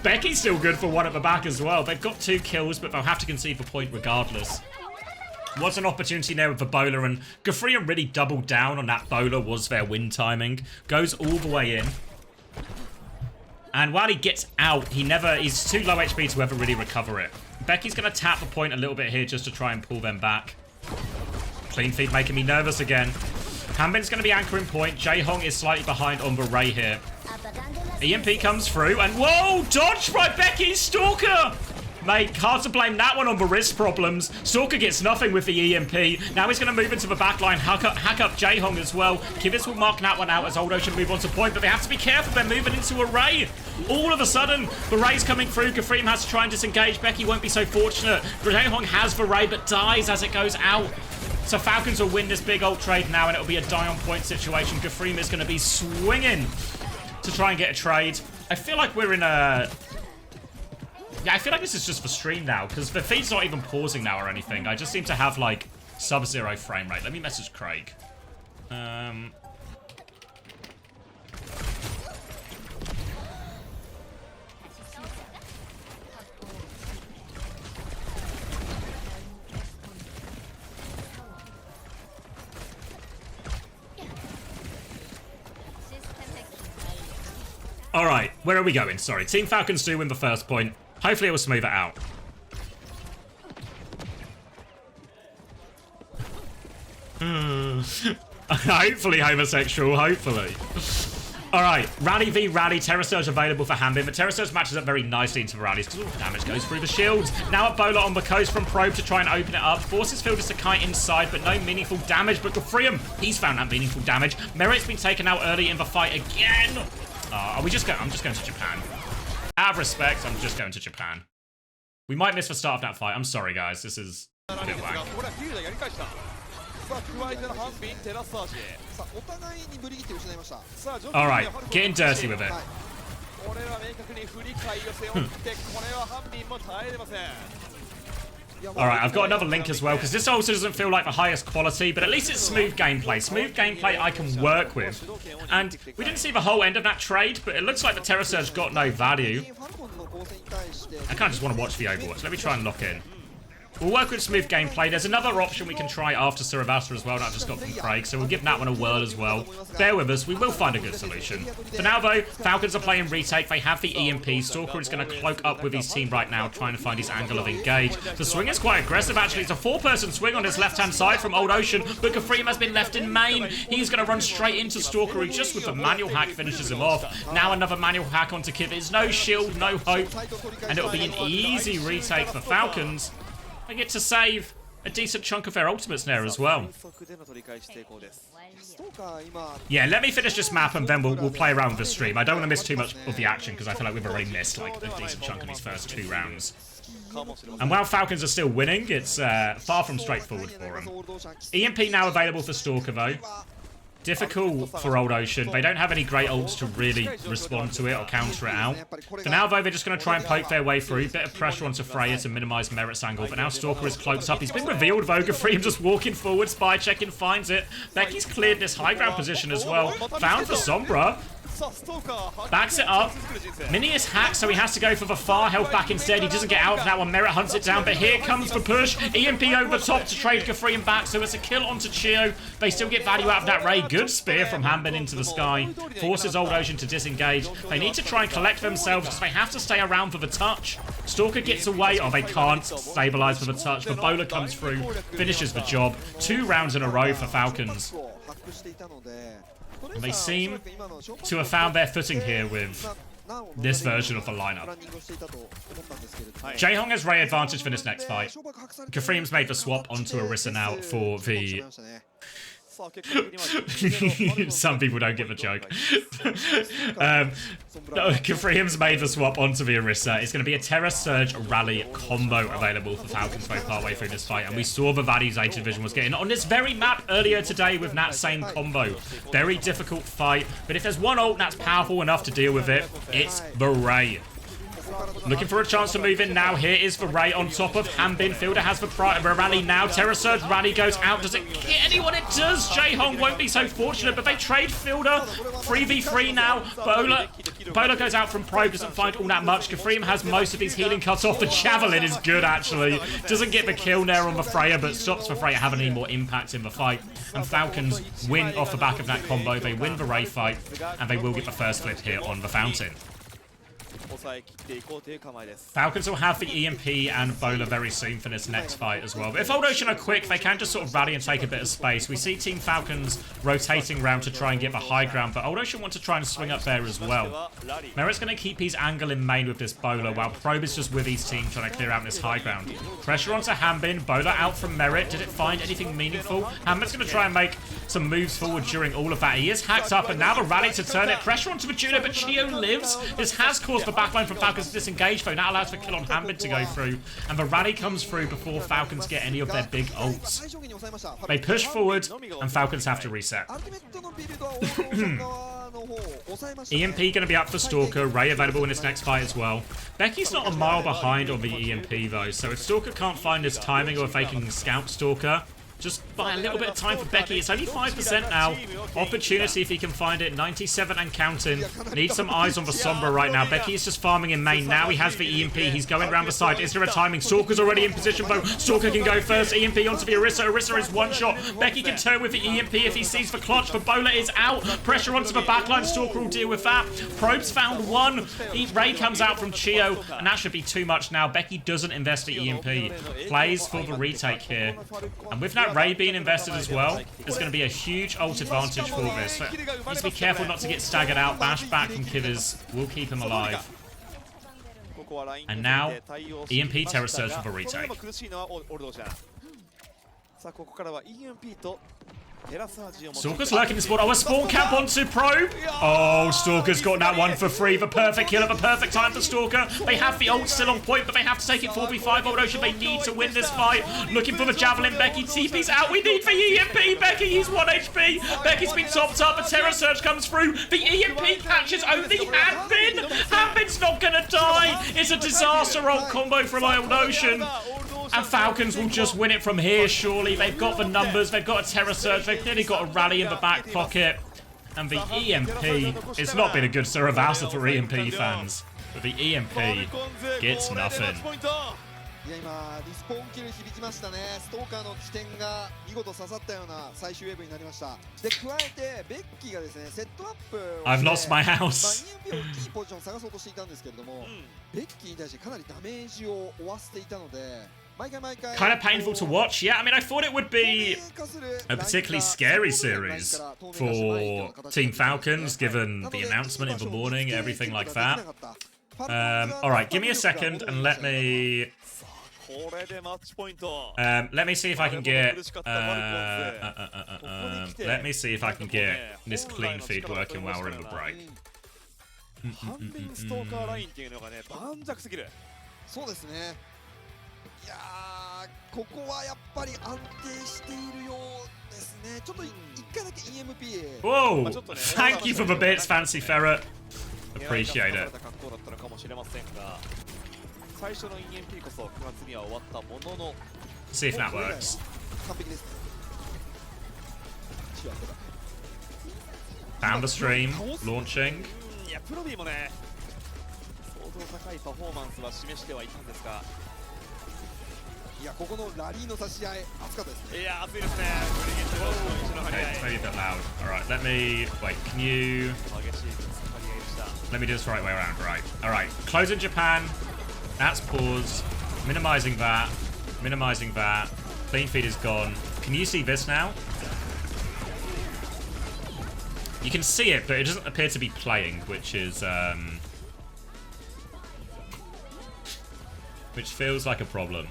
[SPEAKER 1] Becky's still good for one at the back as well. They've got 2 kills, but they'll have to concede the point regardless. What's an opportunity there with the bowler, and Gafrium really doubled down on that bowler was their win timing. Goes all the way in. And while he gets out, he's too low HP to ever really recover it. Becky's going to tap the point a little bit here just to try and pull them back. Clean feed making me nervous again. Hanbin's going to be anchoring point. Jae-Hong is slightly behind on the Ray here. EMP comes through, and whoa! Dodged by Becky! Stalker! Mate, hard to blame that one on the wrist problems. Stalker gets nothing with the EMP. Now he's going to move into the backline, hack up Jae-Hong as well. Kivitz will mark that one out as Old Ocean move on to point, but they have to be careful. They're moving into a Ray. All of a sudden, the Ray's coming through. Gafrium has to try and disengage. Becky won't be so fortunate. Jae-Hong has the Ray, but dies as it goes out. So Falcons will win this big ult trade now, and it'll be a die on point situation. Gafrium is going to be swinging to try and get a trade. I feel like we're in a... Yeah, I feel like this is just for stream now, because the feed's not even pausing now or anything. I just seem to have, like, sub-zero frame rate. Let me message Craig. Alright, where are we going? Sorry, Team Falcons do win the first point. Hopefully it will smooth it out. Hopefully homosexual, hopefully. Alright, Rally v Rally, Terra Surge available for Hanbin, but Terra Surge matches up very nicely into the Rallies because all the damage goes through the shields. Now a Bowler on the coast from Probe to try and open it up. Forces Fielders to kite inside, but no meaningful damage. But Gafrium, he's found that meaningful damage. Merit's been taken out early in the fight again. I'm just going to Japan. Out of respect, I'm just going to Japan. We might miss the start of that fight. I'm sorry, guys. This is a bit whack.
[SPEAKER 5] さあ加えてのハンビンテラスサージ
[SPEAKER 7] さあお互いにブリ切って失いました。
[SPEAKER 5] さあジョン
[SPEAKER 1] Alright, getting dirty with it.
[SPEAKER 5] これは明確に不理解を背負ってこれはハンビンも耐えれません
[SPEAKER 1] Alright, I've got another link as well, because this also doesn't feel like the highest quality, but at least it's smooth gameplay. Smooth gameplay I can work with. And we didn't see the whole end of that trade, but it looks like the Terra Surge got no value. I kind of just want to watch the Overwatch. Let me try and lock in. We'll work with smooth gameplay. There's another option we can try after Surabasa as well, that I just got from Craig, so we'll give that one a whirl as well. Bear with us, we will find a good solution. For now, though, Falcons are playing retake. They have the EMP. Stalker is going to cloak up with his team right now, trying to find his angle of engage. The swing is quite aggressive, actually. It's a four-person swing on his left-hand side from Old Ocean, but Gafrium has been left in main. He's going to run straight into Stalker, who just with the manual hack finishes him off. Now another manual hack onto Kid. There's no shield, no hope, and it'll be an easy retake for Falcons. They get to save a decent chunk of their ultimates there as well. Yeah, let me finish this map and then we'll play around with the stream. I don't want to miss too much of the action because I feel like we've already missed like a decent chunk of these first 2 rounds. And while Falcons are still winning, it's far from straightforward for them. EMP now available for Stalker though. Difficult for Old Ocean. They don't have any great ults to really respond to it or counter it out. For now, though, they're just going to try and poke their way through. Bit of pressure onto Freya to minimise Merit's angle. But now Stalker is cloaked up. He's been revealed, though. Gafrium just walking forward. Spy checking, finds it. Becky's cleared this high ground position as well. Found for Sombra. Backs it up. Mini is hacked, so he has to go for the far health back instead. He doesn't get out of that one. Merit hunts it down, but here comes the push. EMP over the top to trade Gafrium back, so it's a kill onto Chio. They still get value out of that Ray. Good spear from Hanbin into the sky. Forces Old Ocean to disengage. They need to try and collect themselves because they have to stay around for the touch. Stalker gets away. Oh, they can't stabilize for the touch. The bowler comes through, finishes the job. 2 rounds in a row for Falcons. And they seem to have found their footing here with this version of the lineup. Jaehong has Ray advantage for this next fight. Gafrium's made the swap onto Orisa now for the... Some people don't get the joke. Gafrium's made the swap onto the Orisa. It's going to be a Terra Surge Rally combo available for Falcons both partway through this fight. And we saw the Valley's A Division was getting on this very map earlier today with that same combo. Very difficult fight. But if there's one ult that's powerful enough to deal with it, it's the Ray. Looking for a chance to move in now. Here is the Ray on top of Hanbin. Fielder has the Rally now. Terra Surge Rally goes out. Does it get anyone? It does. Jaehong won't be so fortunate, but they trade Fielder. 3v3 now. Bowler goes out from Probe. Doesn't find all that much. Gafrium has most of his healing cut off. The Javelin is good, actually. Doesn't get the kill there on the Freya, but stops the Freya having any more impact in the fight. And Falcons win off the back of that combo. They win the Ray fight, and they will get the first flip here on the Fountain. Falcons will have the EMP and Bowler very soon for this next fight as well. But if Old Ocean are quick, they can just sort of rally and take a bit of space. We see Team Falcons rotating round to try and get the high ground, but Old Ocean want to try and swing up there as well. Merit's going to keep his angle in main with this Bowler, while Probe is just with his team trying to clear out this high ground. Pressure onto Hanbin. Bowler out from Merit. Did it find anything meaningful? Hanbin's going to try and make some moves forward during all of that. He is hacked up, and now the rally to turn it. Pressure onto the Juno, but Chio lives. This has caused the backline from Falcons to disengage, though. That allows the kill on Hanbin to go through, and the rally comes through before Falcons get any of their big ults. They push forward, and Falcons have to reset. EMP going to be up for Stalker. Ray available in this next fight as well. Becky's not a mile behind on the EMP, though, so if Stalker can't find his timing or if they can scout Stalker, just buy a little bit of time for Becky. It's only 5% now. Opportunity if he can find it. 97 and counting. Needs some eyes on the Sombra right now. Becky is just farming in main. Now he has the EMP. He's going around the side. Is there a timing? Stalker's already in position, though. Stalker can go first. EMP onto the Orisa. Orisa is one shot. Becky can turn with the EMP if he sees the clutch. The Bowler is out. Pressure onto the backline. Stalker will deal with that. Probe's found one. Ray comes out from Chio, and that should be too much now. Becky doesn't invest the EMP. Plays for the retake here. And with that Ray being invested as well is going to be a huge ult advantage for this. So needs to be careful not to get staggered out. Bash back from Kivers will keep him alive. And now, EMP Terror Surge for a retake. Stalker's lurking the spawn. Oh, a spawn camp onto Probe. Oh, Stalker's got that one for free. The perfect kill at the perfect time for Stalker. They have the ult still on point, but they have to take it 4v5. OWCS, they need to win this fight. Looking for the Javelin. Becky TP's out. We need the EMP. Becky, he's 1 HP. Becky's been topped up. The Terror Surge comes through. The EMP catches only Hanbin. Hanbin's not going to die. It's a disaster ult combo from OWCS. And Falcons will just win it from here, surely. They've got the numbers, they've got a Terror Surge, they've clearly got a rally in the back pocket. And the EMP, it's not been a good Survivor for EMP fans. But the EMP gets nothing.
[SPEAKER 7] いや今リスポーンキル響きましたね。ストーカーの起点が見事刺さったような最終ウェーブになりました。で加えてベッキーがですねセットアップをして
[SPEAKER 1] I've lost my house.
[SPEAKER 7] まあ EMP をいいポジションを探そうとしていたんですけれども、ベッキーに対してかなりダメージを負わせていたので。
[SPEAKER 1] Kind of painful to watch. Yeah, I mean, I thought it would be a particularly scary series for Team Falcons, given the announcement in the morning, everything like that. Alright, give me a second and let me see if I can get let me see if I can get this clean feed working while we're in the break.
[SPEAKER 7] そうですね。いやーここはやっぱり安定しているようですね。ちょっと一回だけ EMP
[SPEAKER 1] Whoa! Thank you for the bits, Fancy Ferret. Appreciate it.
[SPEAKER 5] 最初の EMP こそ9月には終わったものの
[SPEAKER 1] See if that works.
[SPEAKER 7] 完璧です。
[SPEAKER 1] Found the stream, launching.
[SPEAKER 5] いやプロビーもね相当高いパフォーマンスは示してはいたんですが。
[SPEAKER 7] いやここのラリーの差し合い熱かったですね。
[SPEAKER 5] いや熱いですね。
[SPEAKER 1] Okay, it's maybe a bit loud. Alright, let me... Wait, can you... Let me do this the right way around, right. Alright, close in Japan. That's pause. Minimizing that. Minimizing that. Clean feed is gone. Can you see this now? You can see it, but it doesn't appear to be playing, which is... which feels like a problem.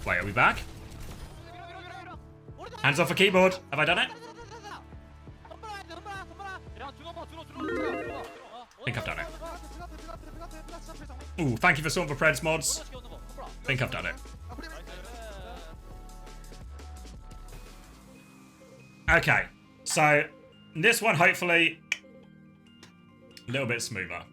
[SPEAKER 1] Wait, are we back? Hands off the keyboard. Have I done it? I think I've done it. Ooh, thank you for some of the Preds mods. I think I've done it. Okay, so this one hopefully a little bit smoother.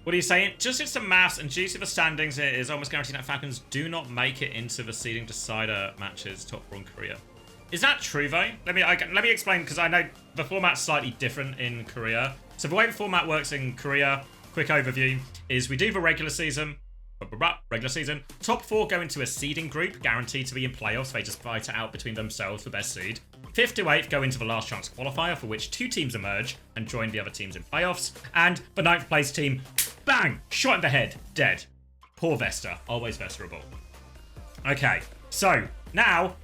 [SPEAKER 1] What are you saying? Just it's some maths and due to the standings, it is almost guaranteed that Falcons do not make it into the seeding decider matches top 4 in Korea. Is that true though? Let me explain, because I know the format's slightly different in Korea. So the way the format works in Korea, quick overview, is we do the regular season. Top 4 go into a seeding group, guaranteed to be in playoffs. They just fight it out between themselves for best seed. 5th to 8th go into the last chance qualifier, for which 2 teams emerge and join the other teams in playoffs. And the 9th place team, bang, shot in the head, dead. Poor Vesta, always Vesterable. Okay, so now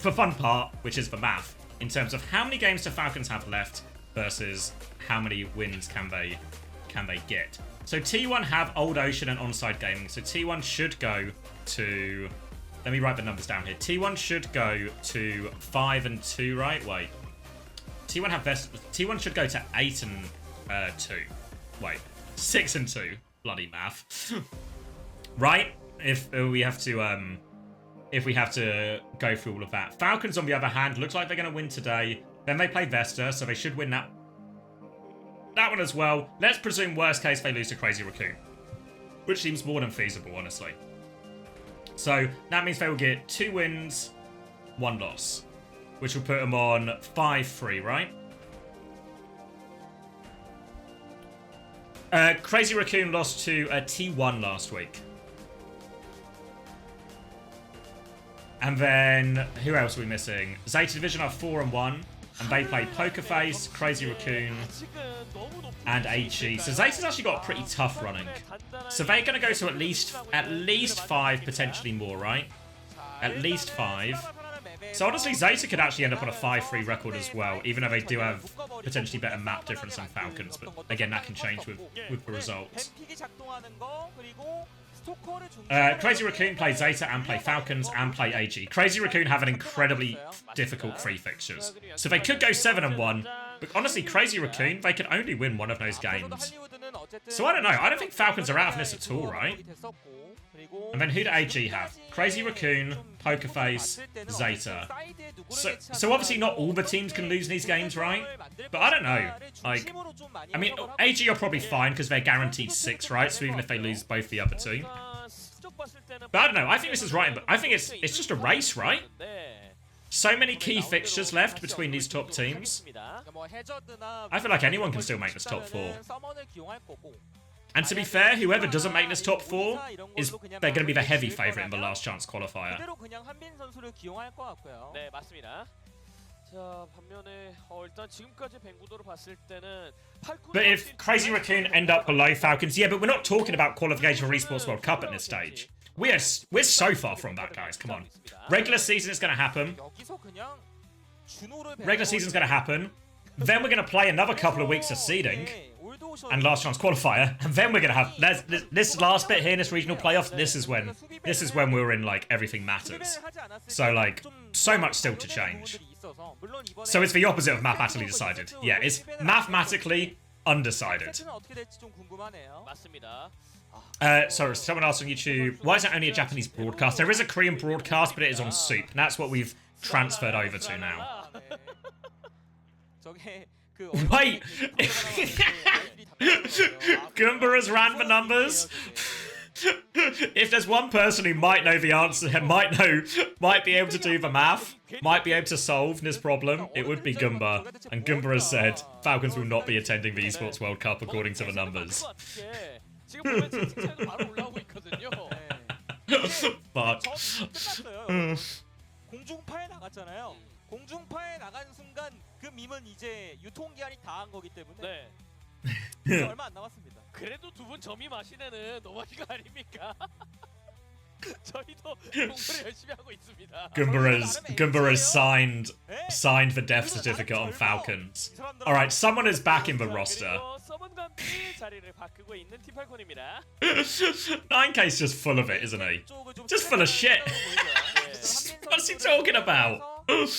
[SPEAKER 1] the fun part, which is the math, in terms of how many games do Falcons have left versus how many wins can they get. So T1 have OWCS and Onside Gaming. So T1 should go to... Let me write the numbers down here. T1 should go to 5 and 2, right? Wait. T1 have best... T1 should go to 8 and 2. Wait. 6 and 2. Bloody math. Right? If we have to go through all of that. Falcons, on the other hand, looks like they're going to win today. Then they play Vesta, so they should win that one as well. Let's presume worst case they lose to Crazy Raccoon. which seems more than feasible, honestly. So that means they will get 2 wins, 1 loss, which will put them on 5-3, right? Crazy Raccoon lost to T1 last week. And then, who else are we missing? Zeta Division are 4-1, and they play Poker Face, Crazy Raccoon, and AG. So Zeta's actually got a pretty tough running. So they're going to go to at least 5, potentially more, right? At least 5. So honestly, Zeta could actually end up on a 5-3 record as well, even though they do have potentially better map difference than Falcons. But again, that can change with the results. Crazy Raccoon play Zeta and play Falcons and play AG. Crazy Raccoon have an incredibly difficult 3 fixtures. So they could go 7-1, but honestly, Crazy Raccoon, they could only win one of those games. So I don't know. I don't think Falcons are out of this at all, right? And then who do AG have? Crazy Raccoon, Pokerface, Zeta. So obviously not all the teams can lose these games, right? But I don't know. Like, I mean, AG are probably fine because they're guaranteed 6, right? So even if they lose both the other 2. But I don't know. I think this is right. But I think it's just a race, right? So many key fixtures left between these top teams. I feel like anyone can still make this top 4. And to be fair, whoever doesn't make this top 4, they're going to be the heavy favourite in the last chance qualifier. But if Crazy Raccoon end up below Falcons, yeah, but we're not talking about qualification for Esports World Cup at this stage. We're so far from that, guys. Come on. Regular season is going to happen. Regular season's going to happen. Then we're going to play another couple of weeks of seeding and last chance qualifier, and then we're going to have this last bit here in this regional playoffs. This is when we're in, like, everything matters. So, like, so much still to change. So it's the opposite of mathematically decided. Yeah, it's mathematically undecided. Sorry, someone asked on YouTube, why is it only a Japanese broadcast? There is a Korean broadcast, but it is on Soup, and that's what we've transferred over to now. Wait! Goomba has ran the numbers. If there's one person who might know the answer, might be able to do the math, might be able to solve this problem, it would be Goomba. And Goomba has said Falcons will not be attending the Esports World Cup according to the numbers. Fuck.
[SPEAKER 8] 공중파에 나간 순간 그 밈은 이제 유통기한이 다 한 거기 때문에 네. 얼마 안 남았습니다. 그래도 두 분 점이 마시네는 너무한 거 아닙니까? 저희도 공부를 열심히 하고 있습니다.
[SPEAKER 1] Goomba has signed the death certificate on Falcons. All right, someone is back in the roster. 9K's just full of it, isn't he? Just full of shit. What's he talking about? But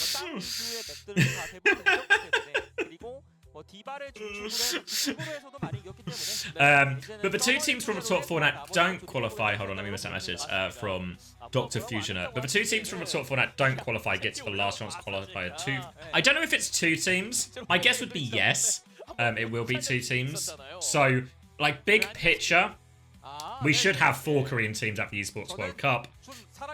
[SPEAKER 1] the 2 teams from the top 4 now don't qualify. Hold on, let me miss that message from Dr. Fusioner. But the 2 teams from the top 4 now don't qualify get to the last chance qualifier 2. I don't know if it's 2 teams. My guess would be yes. It will be 2 teams. So, like, big picture, we should have 4 Korean teams at the Esports World Cup.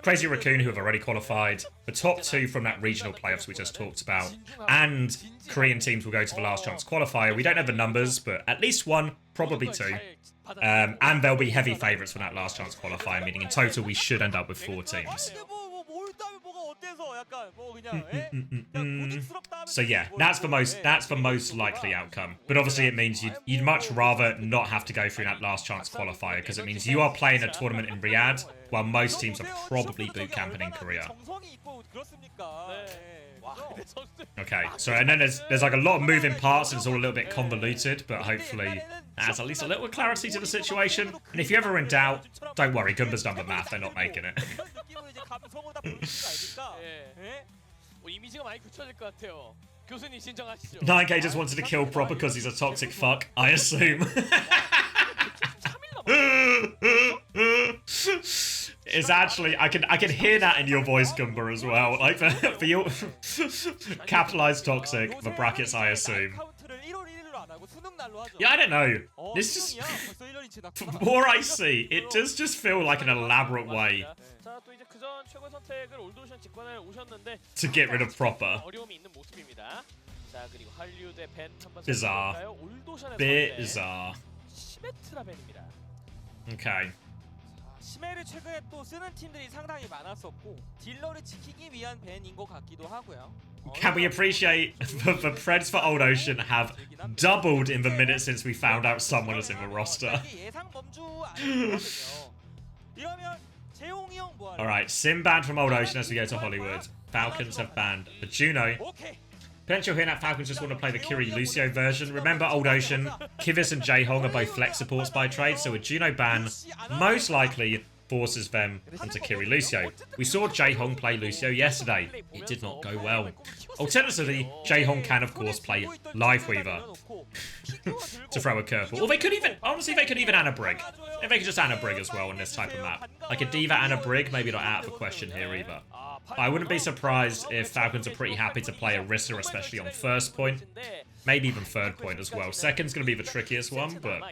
[SPEAKER 1] Crazy Raccoon, who have already qualified, the top 2 from that regional playoffs we just talked about, and Korean teams will go to the last chance qualifier. We don't have the numbers, but at least 1, probably 2. And they'll be heavy favourites for that last chance qualifier, meaning in total we should end up with 4 teams. So yeah, that's the most likely outcome. But obviously it means you'd much rather not have to go through that last chance qualifier, because it means you are playing a tournament in Riyadh while most teams are probably boot camping in Korea. Okay, so and then there's like a lot of moving parts and it's all a little bit convoluted, but hopefully that adds at least a little clarity to the situation. And if you're ever in doubt, don't worry, Goomba's done the math, they're not making it. 9K just wanted to kill Prop because he's a toxic fuck, I assume. It's actually, I can hear that in your voice, Goomba, as well. Like, for your capitalized toxic, the brackets, I assume. Yeah, I don't know. This is... The more I see, it does just feel like an elaborate way to get rid of proper. Bizarre. Bizarre. Okay.
[SPEAKER 8] 심해를 최근에 또 쓰는 팀들이 상당히 많았었고 딜러를 지키기 위한 밴인 것 같기도 하고요.
[SPEAKER 1] Can we appreciate the Preds for Old Ocean have doubled in the minutes since we found out someone is in the roster? Alright, Sim banned from Old Ocean as we go to Hollywood. Falcons have banned the Juno. Potential here that Falcons just want to play the Kiri Lucio version. Remember Old Ocean, Kivis and Jaehong are both flex supports by trade, so a Juno ban most likely forces them into Kiri Lucio. We saw Jaehong play Lucio yesterday. It did not go well. Alternatively, Jaehong can of course play Lifeweaver to throw a curveball. Or they could even, honestly, they could even Anna Brig. If they could just Anna Brig as well in this type of map. Like a Diva Anna Brig, maybe not out of the question here either. I wouldn't be surprised if Falcons are pretty happy to play Orisa, especially on first point. Maybe even third point as well. Second's going to be the trickiest one, but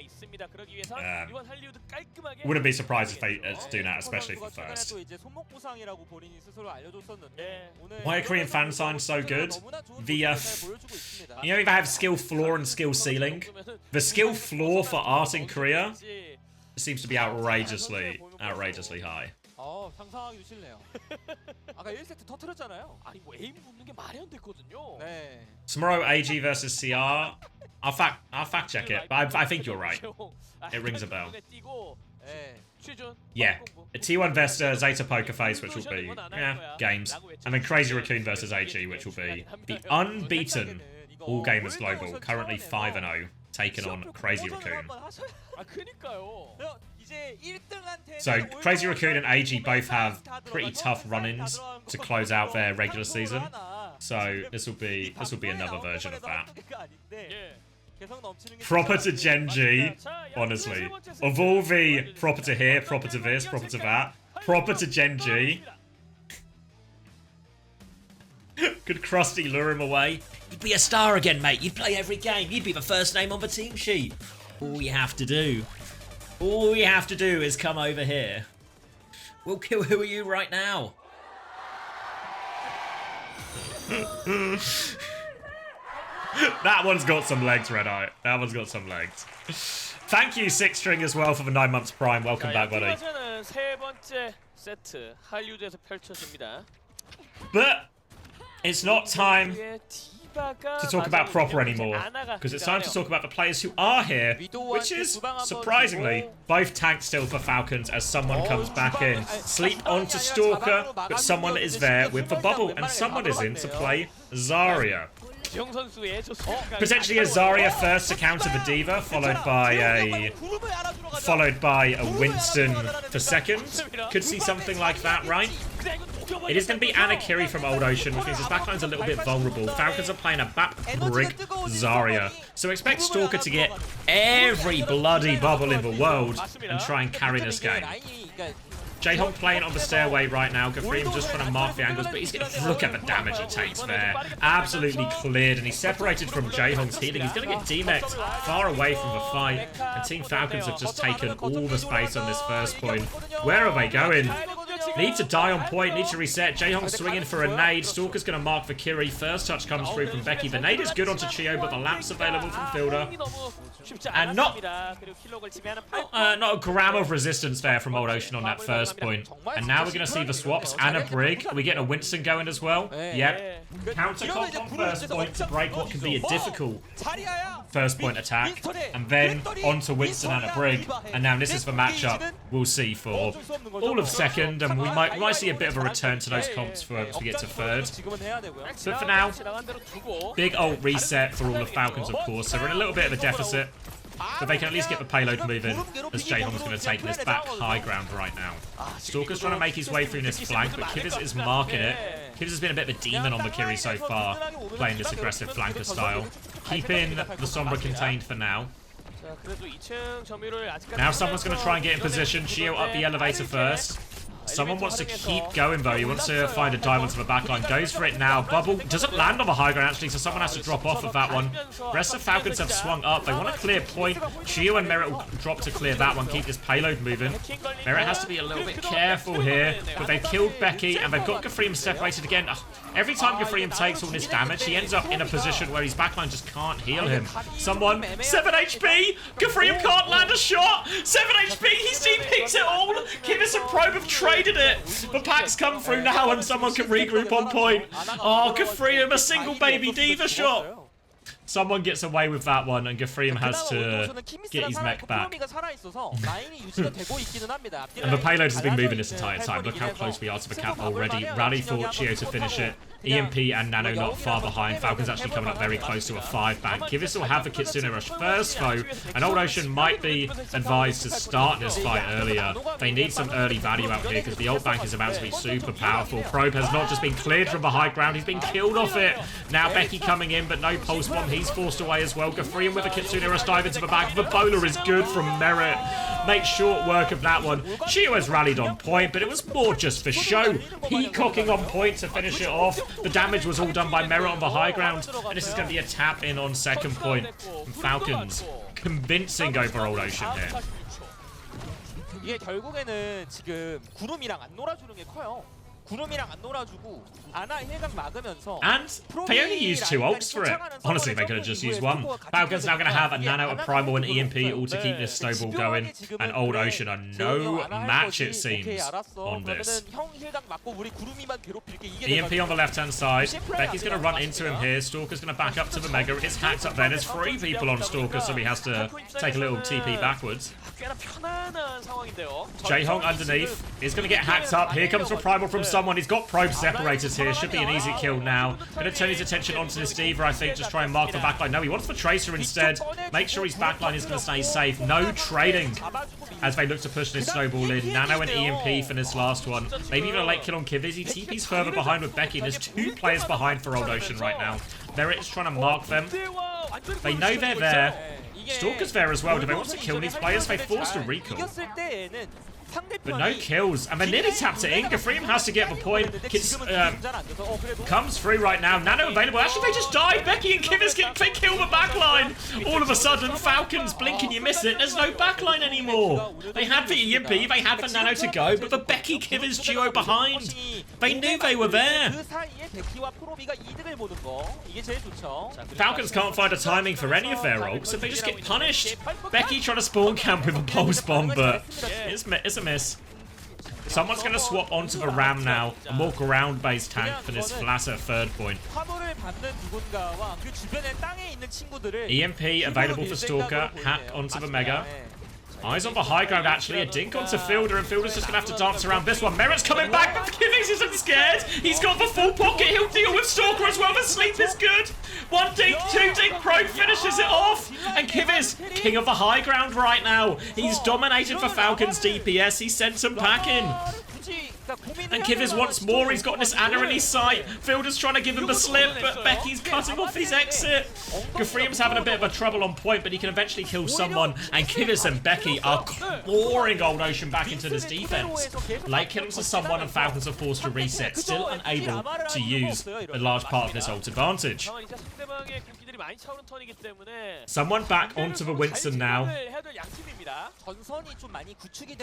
[SPEAKER 1] wouldn't be surprised if they do that, especially for first. Why are Korean fan signs so good? The, you know, if I have skill floor and skill ceiling, the skill floor for art in Korea seems to be outrageously high.
[SPEAKER 8] 상상하기도 싫네요. 아까 1세트 터뜨렸잖아요. 아니 뭐 에임 붙는 게 말이 안 됐거든요. 네.
[SPEAKER 1] Tomorrow AG versus CR. I'll fact check it, but I think you're right. It rings a bell. Yeah, a T1 Vesta, Zeta Poker Face, which will be games, and then Crazy Raccoon versus AG, which will be the unbeaten All Gamers Global, currently 5-0, taking on Crazy Raccoon. So Crazy Raccoon and AG both have pretty tough run-ins to close out their regular season. So this will be another version of that. Proper to Gen G, honestly. Of all the proper to here, proper to this, proper to that, proper to Gen G. Could Krusty lure him away? You'd be a star again, mate. You'd play every game. You'd be the first name on the team sheet. All you have to do is come over here. We'll kill who are you right now. That one's got some legs, Red Eye. That one's got some legs. Thank you, Six String, as well, for the 9 months Prime. Welcome back, buddy. But it's not time to talk about proper anymore, because it's time to talk about the players who are here, which is, surprisingly, both tanked still for Falcons as someone comes back in. Sleep onto Stalker, but someone is there with the bubble, and someone is in to play Zarya. Potentially a Zarya first to counter the Diva, followed by a Winston for second. Could see something like that, right? It is going to be Anna Kiri from Old Ocean, which means his backline's a little bit vulnerable. Falcons are playing a Bap Brig Zarya, so expect Stalker to get every bloody bubble in the world and try and carry this game. Jaehong playing on the stairway right now. Gafreem just trying to mark the angles, but he's going to look at the damage he takes there. Absolutely cleared, and he's separated from Jaehong's healing. He's going to get demexed far away from the fight, and Team Falcons have just taken all the space on this first point. Where are they going? Need to die on point, need to reset. Jaehong swinging for a nade. Stalker's going to mark for Kiri. First touch comes through from Becky. The nade is good onto Chio, but the lamp's available from Fielder. And not a gram of resistance there from Old Ocean on that first point. And now we're going to see the swaps. Anna Brig. Are we getting a Winston going as well? Yep. Counter comp on first point to break what can be a difficult first point attack. And then onto Winston and a Brig. And now this is the matchup we'll see for all of second. And we might see a bit of a return to those comps as we get to third. But for now, big ult reset for all the Falcons, of course. So we're in a little bit of a deficit. But they can at least get the payload moving, as Jaehong's going to take this back high ground right now. Stalker's trying to make his way through this flank, but Kivis is marking it. Kivis has been a bit of a demon on the Kiri so far, playing this aggressive flanker style. Keeping the Sombra contained for now. Now someone's going to try and get in position. Chio up the elevator first. Someone wants to keep going though. He wants to find a dive onto the backline. Goes for it now. Bubble doesn't land on the high ground actually, so someone has to drop off of that one. Rest of Falcons have swung up. They want a clear point. Chio and Merit will drop to clear that one. Keep this payload moving. Merit has to be a little bit careful here, but they've killed Becky and they've got Gafreem separated again. Every time Gafreem takes all this damage, he ends up in a position where his backline just can't heal him. Someone, 7 HP! Gafreem can't land a shot! 7 HP, he's TP'd it all! Kivis and Probe have traded it! The packs come through now and someone can regroup on point. Oh, Gafreem, a single baby diva shot! Someone gets away with that one, and Gafreem has to get his mech back. And the payload has been moving this entire time. Look how close we are to the cap already. Rally for Chio to finish it. EMP and Nano not far behind. Falcons actually coming up very close to a 5-bank. Kivis will have the Kitsune Rush first, though, and Old Ocean might be advised to start this fight earlier. They need some early value out here, because the old bank is about to be super powerful. Probe has not just been cleared from the high ground, he's been killed off it. Now Becky coming in, but no pulse bomb. He's forced away as well. Gafreem with a Kitsune Rush dive into the back. The bowler is good from Merit. Make short work of that one. Chio has rallied on point, but it was more just for show. Peacocking on point to finish it off. The damage was all done by Merit on the high ground, and this is going to be a tap in on second point. And Falcons convincing over Old Ocean here.
[SPEAKER 8] 이게 결국에는 지금 구름이랑 안 놀아주는 게 커요. 구름이랑 안 놀아주고 아나 힐각 막으면서
[SPEAKER 1] And they only used 2 ults for it. Honestly, they could have just used 1. Falcons now going to have a Nano, a Primal, and EMP all to keep this snowball going. And Old Ocean are no match, it seems, on this. EMP on the left-hand side. Becky's going to run into him here. Stalker's going to back up to the Mega. It's hacked up there. There's 3 people on Stalker, so he has to take a little TP backwards. Jaehong underneath is going to get hacked up. Here comes the Primal from someone. He's got Probe separators here. Should be an easy kill now. Going to turn his attention onto this Diva, I think. Just try and mark the backline. No, he wants the Tracer instead. Make sure his backline is going to stay safe. No trading as they look to push this snowball in. Nano and EMP for this last one. Maybe even a late kill on Kivis. He TP's further behind with Becky. There's 2 players behind for Old Ocean right now. Merit is trying to mark them. They know they're there. Stalker's there as well. Do they want to kill these players? They forced a recall. But no kills, and they nearly tapped it in. Gafreem has to get the point. Comes through right now. Nano available. Actually, they just died. Becky and Kivis they kill the backline. All of a sudden, Falcons blink and you miss it. There's no backline anymore. They had the EMP, they had the Nano to go, but the Becky Kivis duo behind. They knew they were there. Falcons can't find a timing for any of their ults, so they just get punished. Becky trying to spawn camp with a pulse bomb, but it's a miss. Someone's going to swap onto the Ram now, a more ground-based tank for this flatter third point. EMP available for Stalker, hack onto the Mega. Eyes on the high ground, actually. A dink onto Fielder, and Fielder's just going to have to dance around this one. Merit's coming back, but Kivis isn't scared. He's got the full pocket. He'll deal with Stalker as well. The sleep is good. 1 dink, 2 dink. Probe finishes it off. And Kivis, king of the high ground right now. He's dominated for Falcons DPS. He sent some packing. And Kivis wants more. He's got this Ana in his sight. Fielder's trying to give him the slip, but Becky's cutting off his exit. Gafreem's having a bit of a trouble on point, but he can eventually kill someone. And Kivis and Becky are clawing Old Ocean back into this defense. Late kills to someone, and Falcons are forced to reset, still unable to use a large part of this ult advantage. Someone back onto the Winston now.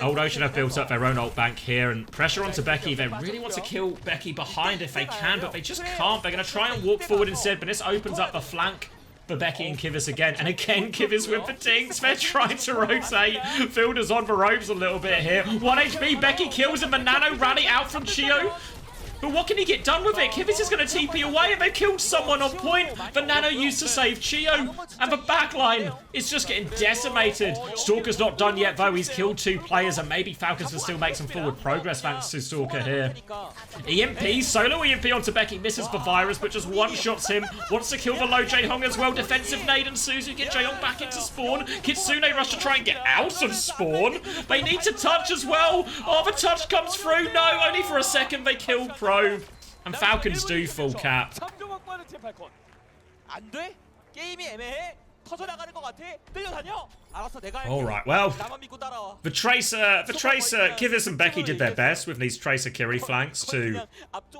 [SPEAKER 1] Old Ocean have built up their own ult bank here, and pressure onto Becky. They really want to kill Becky behind if they can, but they just can't. They're going to try and walk forward instead, but this opens up the flank for Becky and Kivis again. And again, Kivis with the dinks. They're trying to rotate. Fielder's on the ropes a little bit here. 1 HP, Becky kills him. The Nano rally out from Chio. But what can he get done with it? Kivis is going to TP away, and they've killed someone on point. The Nano used to save Chio, and the backline is just getting decimated. Stalker's not done yet, though. He's killed 2 players, and maybe Falcons can still make some forward progress thanks to Stalker here. EMP, solo EMP onto Becky, misses the virus, but just one-shots him. Wants to kill the low Jaehong as well. Defensive nade and Suzu get Jaehong back into spawn. Kitsune rush to try and get out of spawn. They need to touch as well. Oh, the touch comes through. No, only for a second they kill Probe. And Falcons do full cap.
[SPEAKER 8] 터져나가는 것 같아. 끌려다녀. 알았어, 내가 할게.
[SPEAKER 1] All right, well,
[SPEAKER 8] 나만 믿고 따라와.
[SPEAKER 1] the Tracer, Kivitz and Becky did their best with these Tracer Kiri flanks to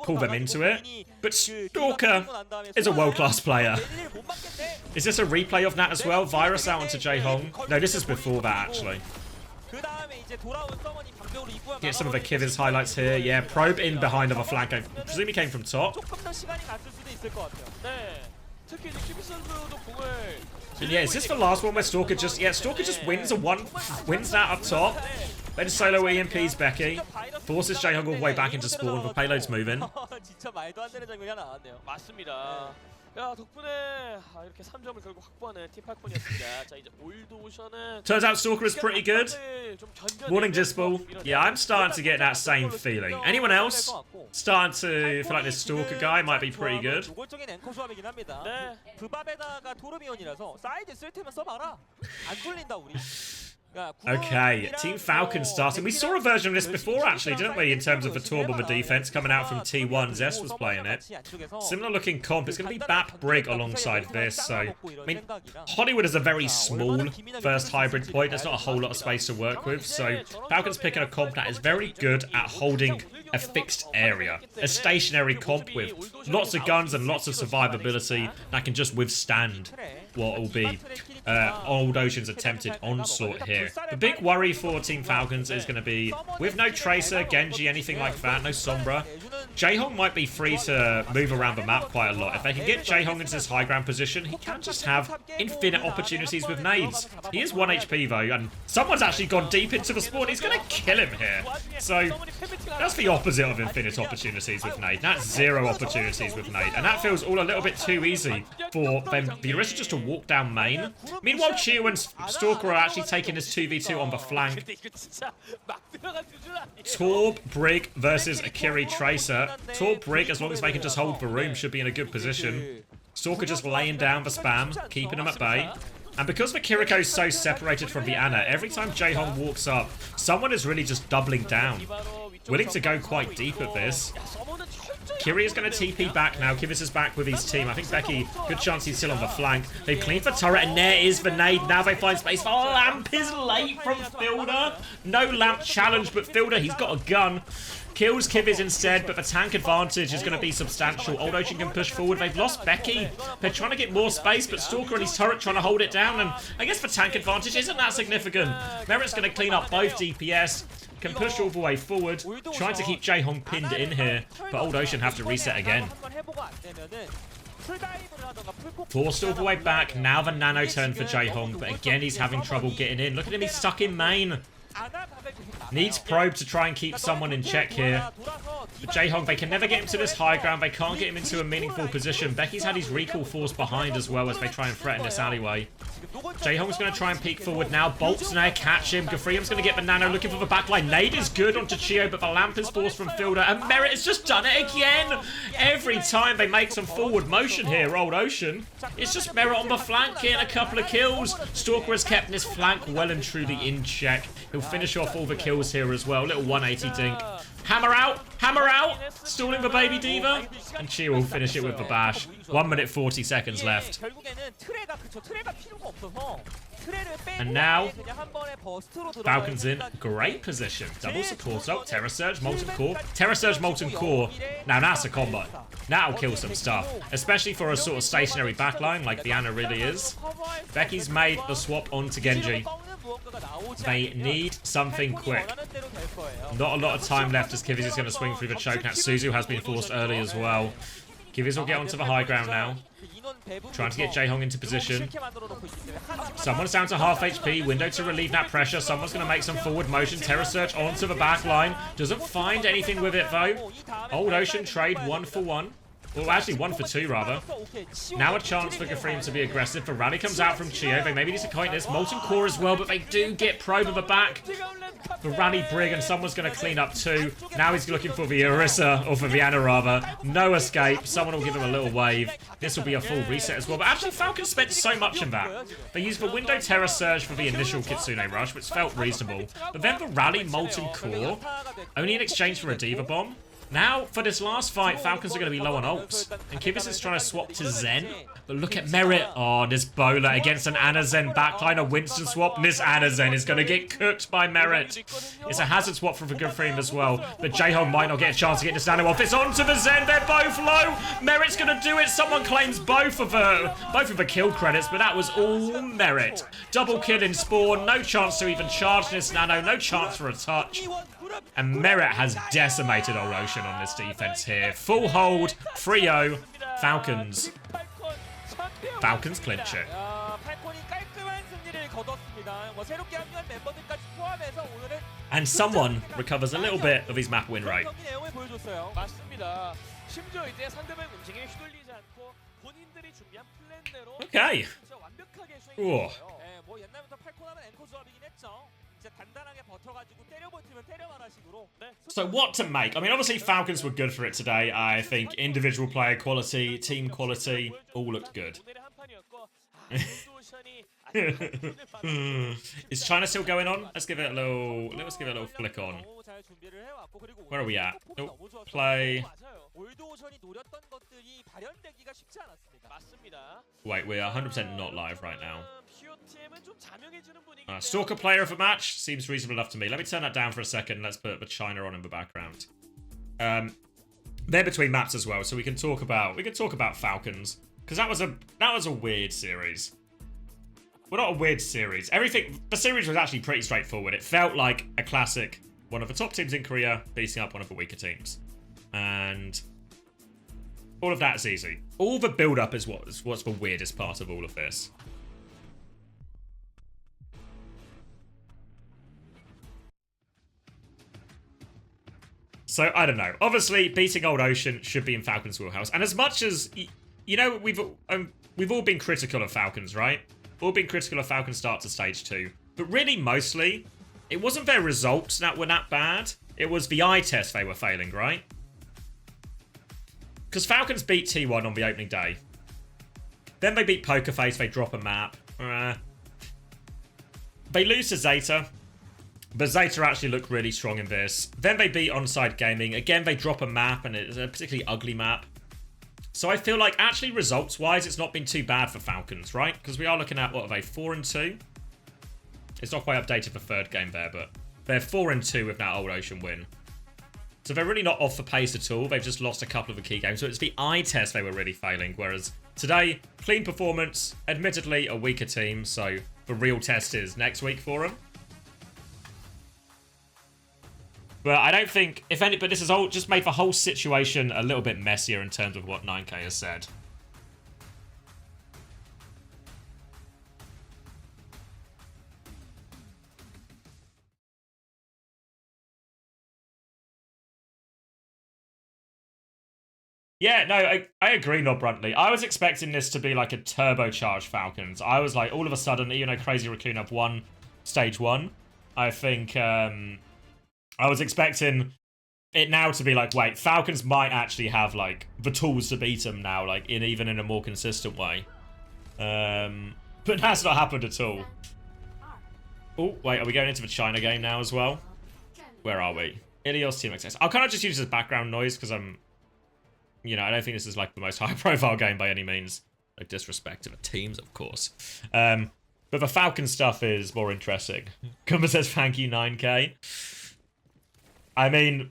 [SPEAKER 1] pull them into it. But Stalker is a world-class player. Is this a replay of that as well? Virus out onto Jae-Hong? No, this is before that, actually. Get some of the Kivitz highlights here. Yeah, probe in behind of a flank. I presume he came from top. And yeah, is this the last one where Stalker just... Yeah, Stalker just wins that up top. Then solo EMPs Becky. Forces Jae-Hong all the way back into spawn. The payload's moving.
[SPEAKER 8] 진짜 말도 안 되는 장면이 하나 나왔네요. 맞습니다. 야, 덕분에 이렇게 3점을 결국 확보하는 팀 팔콘이었습니다. 자, 이제 올드오션은
[SPEAKER 1] Turns out Stalker is pretty good. Morning Dispel. Yeah, I'm starting to get that same feeling. Anyone else starting to feel like this Stalker guy might be pretty good?
[SPEAKER 8] 노골적인 앵커 조합이긴 합니다. 네. 브밥에다가 토르비온이라서 사이드 쓸 테면 써봐라. 안 뚫린다 우리.
[SPEAKER 1] Okay, Team Falcons starting. We saw a version of this before, actually, didn't we, in terms of the Torb on the defense coming out from T1. Zest was playing it. Similar looking comp. It's going to be Bap Brig alongside this, so... I mean, Hollywood is a very small first hybrid point. There's not a whole lot of space to work with, so Falcons picking a comp that is very good at holding a fixed area. A stationary comp with lots of guns and lots of survivability that can just withstand what will be Old Ocean's attempted onslaught here. The big worry for Team Falcons is going to be, with no Tracer, Genji, anything like that, no Sombra, Jae-Hong might be free to move around the map quite a lot. If they can get Jae-Hong into this high ground position, he can just have infinite opportunities with nades. He is 1 HP though, and someone's actually gone deep into the spawn. He's going to kill him here. So, that's the opposite of infinite opportunities with nade. That's 0 opportunities with nade. And that feels all a little bit too easy for them, the Orisa just to walk down main. Meanwhile, Chio and Stalker are actually taking this 2v2 on the flank. Torb, Brig versus Akiri Tracer. Torb, Brig, as long as they can just hold the room, should be in a good position. Stalker just laying down the spam, keeping them at bay. And because the Kiriko is so separated from the Ana, every time Jae-Hong walks up, someone is really just doubling down. Willing to go quite deep at this. Kiri is going to TP back now. Kivitz is back with his team. I think Becky, good chance he's still on the flank. They've cleaned the turret, and there is the nade. Now they find space. Oh, Lamp is late from Fielder. No Lamp challenge, but Fielder, he's got a gun. Kills Kivitz instead, but the tank advantage is going to be substantial. Old Ocean can push forward. They've lost Becky. They're trying to get more space, but Stalker and his turret trying to hold it down, and I guess the tank advantage isn't that significant. Merit's going to clean up both DPS. Can push all the way forward, trying to keep Jae-Hong pinned in here, but Old Ocean have to reset again. Forced all the way back, now the nano turn for Jae-Hong, but again he's having trouble getting in. Look at him, he's stuck in main. Needs probe to try and keep someone in check here. But Jae-Hong, they can never get him to this high ground. They can't get him into a meaningful position. Becky's had his recall force behind as well as they try and threaten this alleyway. Jae-Hong's going to try and peek forward now. Bolt's there, catch him. Gafriam's going to get the nano, looking for the backline. Nade is good onto Chio, but the lamp is forced from Fielder. And Merit has just done it again. Every time they make some forward motion here, Old Ocean, it's just Merit on the flank getting a couple of kills. Stalker has kept this flank well and truly in check. He'll finish off all the kills here as well. Little 180 dink. Hammer out! Hammer out! Stalling the Baby Diva. And Chio will finish it with the bash. 1 minute 40 seconds left. And now, Falcons in great position. Double support. Oh, Terror Surge, Molten Core. Terror Surge, Molten Core. Now that's a combo. That'll kill some stuff. Especially for a sort of stationary backline like the Ana really is. Becky's made the swap onto Genji. They need something quick. Not a lot of time left as Kivitz is going to swing through the choke. Now Suzu has been forced early as well. Kivitz will get onto the high ground now. Trying to get Jae-Hong into position. Someone's down to half HP. Window to relieve that pressure. Someone's going to make some forward motion. Terror Search onto the back line. Doesn't find anything with it though. Old Ocean trade 1 for 1. Well, actually 1 for 2 rather. Now a chance for Gafriam to be aggressive. The rally comes out from Chio. They maybe need to kite this. Molten Core as well, but they do get probe of the back. The rally Brig, and someone's going to clean up too. Now he's looking for the Orisa, or for the Ana rather. No escape. Someone will give him a little wave. This will be a full reset as well. But actually Falcons spent so much in that. They used the Window Terror Surge for the initial Kitsune Rush, which felt reasonable. But then the rally Molten Core, only in exchange for a Diva Bomb. Now, for this last fight, Falcons are going to be low on ults. And Kivas is trying to swap to Zen. But look at Merit. Oh, this bowler against an Ana Zen backline, a Winston swap. And this Ana Zen is going to get cooked by Merit. It's a hazard swap from a good frame as well. But J-Hong might not get a chance to get this Nano off. It's onto the Zen. They're both low. Merit's going to do it. Someone claims both of the kill credits, but that was all Merit. Double kill in Spawn. No chance to even charge this Nano. No chance for a touch. And Merit has decimated Old Ocean on this defense here. Full hold, 3-0, Falcons. Falcons clinch it. And someone recovers a little bit of his map win rate. Okay. Ooh. So what to make? I mean, obviously Falcons were good for it today. I think individual player quality, team quality, all looked good. Is China still going on? Let's give it a little flick on. Where are we at? Oh, play. Wait, we're 100% not live right now. Stalker player of a match seems reasonable enough to me. Let me turn that down for a second. Let's put the China on in the background. They're between maps as well, so we can talk about Falcons, because that was a weird series. Well, not a weird series. The series was actually pretty straightforward. It felt like a classic, one of the top teams in Korea beating up one of the weaker teams, and all of that's easy. All the build-up is what's the weirdest part of all of this. So, I don't know. Obviously, beating Old Ocean should be in Falcons' wheelhouse. And as much as, you know, we've all been critical of Falcons, right? All been critical of Falcons' start to Stage 2. But really, mostly, it wasn't their results that were that bad. It was the eye test they were failing, right? Because Falcons beat T1 on the opening day. Then they beat Pokerface, they drop a map. They lose to Zeta. But Zeta actually looked really strong in this. Then they beat Onside Gaming. Again, they drop a map, and it's a particularly ugly map. So I feel like, actually, results-wise, it's not been too bad for Falcons, right? Because we are looking at, what are they, 4-2? It's not quite updated for third game there, but they're 4-2 with that Old Ocean win. So they're really not off the pace at all. They've just lost a couple of the key games. So it's the eye test they were really failing. Whereas today, clean performance, admittedly a weaker team. So the real test is next week for them. But I don't think, if any, but this has all just made the whole situation a little bit messier in terms of what 9K has said. Yeah, no, I agree, Not Bruntley. I was expecting this to be like a turbocharged Falcons. I was like, all of a sudden, you know, Crazy Raccoon have won Stage 1. I think, I was expecting it now to be like, wait, Falcons might actually have, like, the tools to beat them now, like, even in a more consistent way. But that's not happened at all. Oh, wait, are we going into the China game now as well? Where are we? Ilios Team XS. I'll kind of just use this as background noise because you know, I don't think this is, like, the most high-profile game by any means. No disrespect to the teams, of course. But the Falcon stuff is more interesting. Kumba says, thank you, 9K. I mean,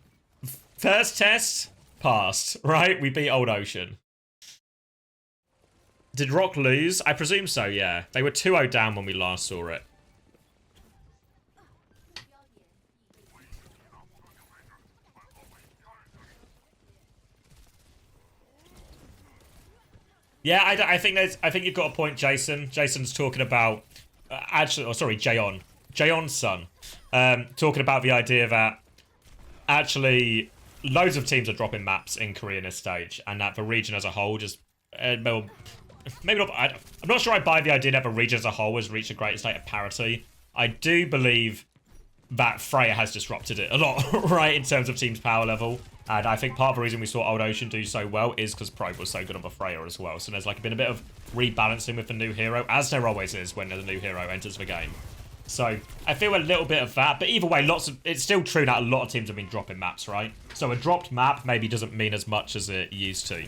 [SPEAKER 1] first test, passed, right? We beat Old Ocean. Did Rock lose? I presume so, yeah. They were 2-0 down when we last saw it. Yeah, I think you've got a point, Jason. Jason's talking about Jaeon's son. Talking about the idea that actually loads of teams are dropping maps in Korea in this stage, and that the region as a whole just maybe not. I'm not sure I buy the idea that the region as a whole has reached a great state of parity. I do believe that Freya has disrupted it a lot, right, in terms of team's power level. And I think part of the reason we saw Old Ocean do so well is because Probe was so good on the Freya as well. So there's like been a bit of rebalancing with the new hero, as there always is when the new hero enters the game. So I feel a little bit of that, but either way, it's still true that a lot of teams have been dropping maps, right? So a dropped map maybe doesn't mean as much as it used to.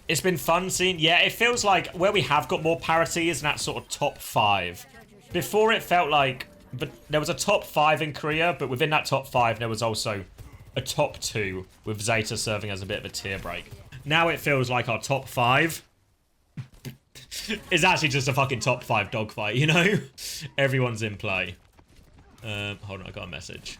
[SPEAKER 1] It's been fun seeing, yeah, it feels like where we have got more parity is in that sort of top 5. Before it felt like, but there was a top 5 in Korea, but within that top 5 there was also a top 2 with Zeta serving as a bit of a tier break. Now it feels like our top 5 is actually just a fucking top 5 dogfight, you know? Everyone's in play. Hold on, I got a message.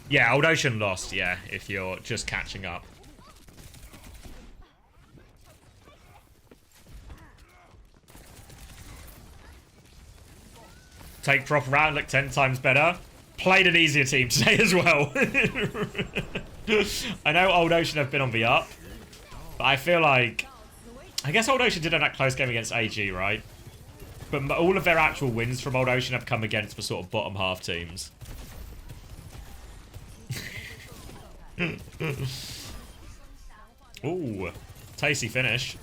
[SPEAKER 1] Yeah, Old Ocean lost, yeah, if you're just catching up. Take proper round, look 10 times better. Played an easier team today as well. I know Old Ocean have been on the up, but I feel like... I guess Old Ocean did have that close game against AG, right? But all of their actual wins from Old Ocean have come against the sort of bottom half teams. Ooh, tasty finish.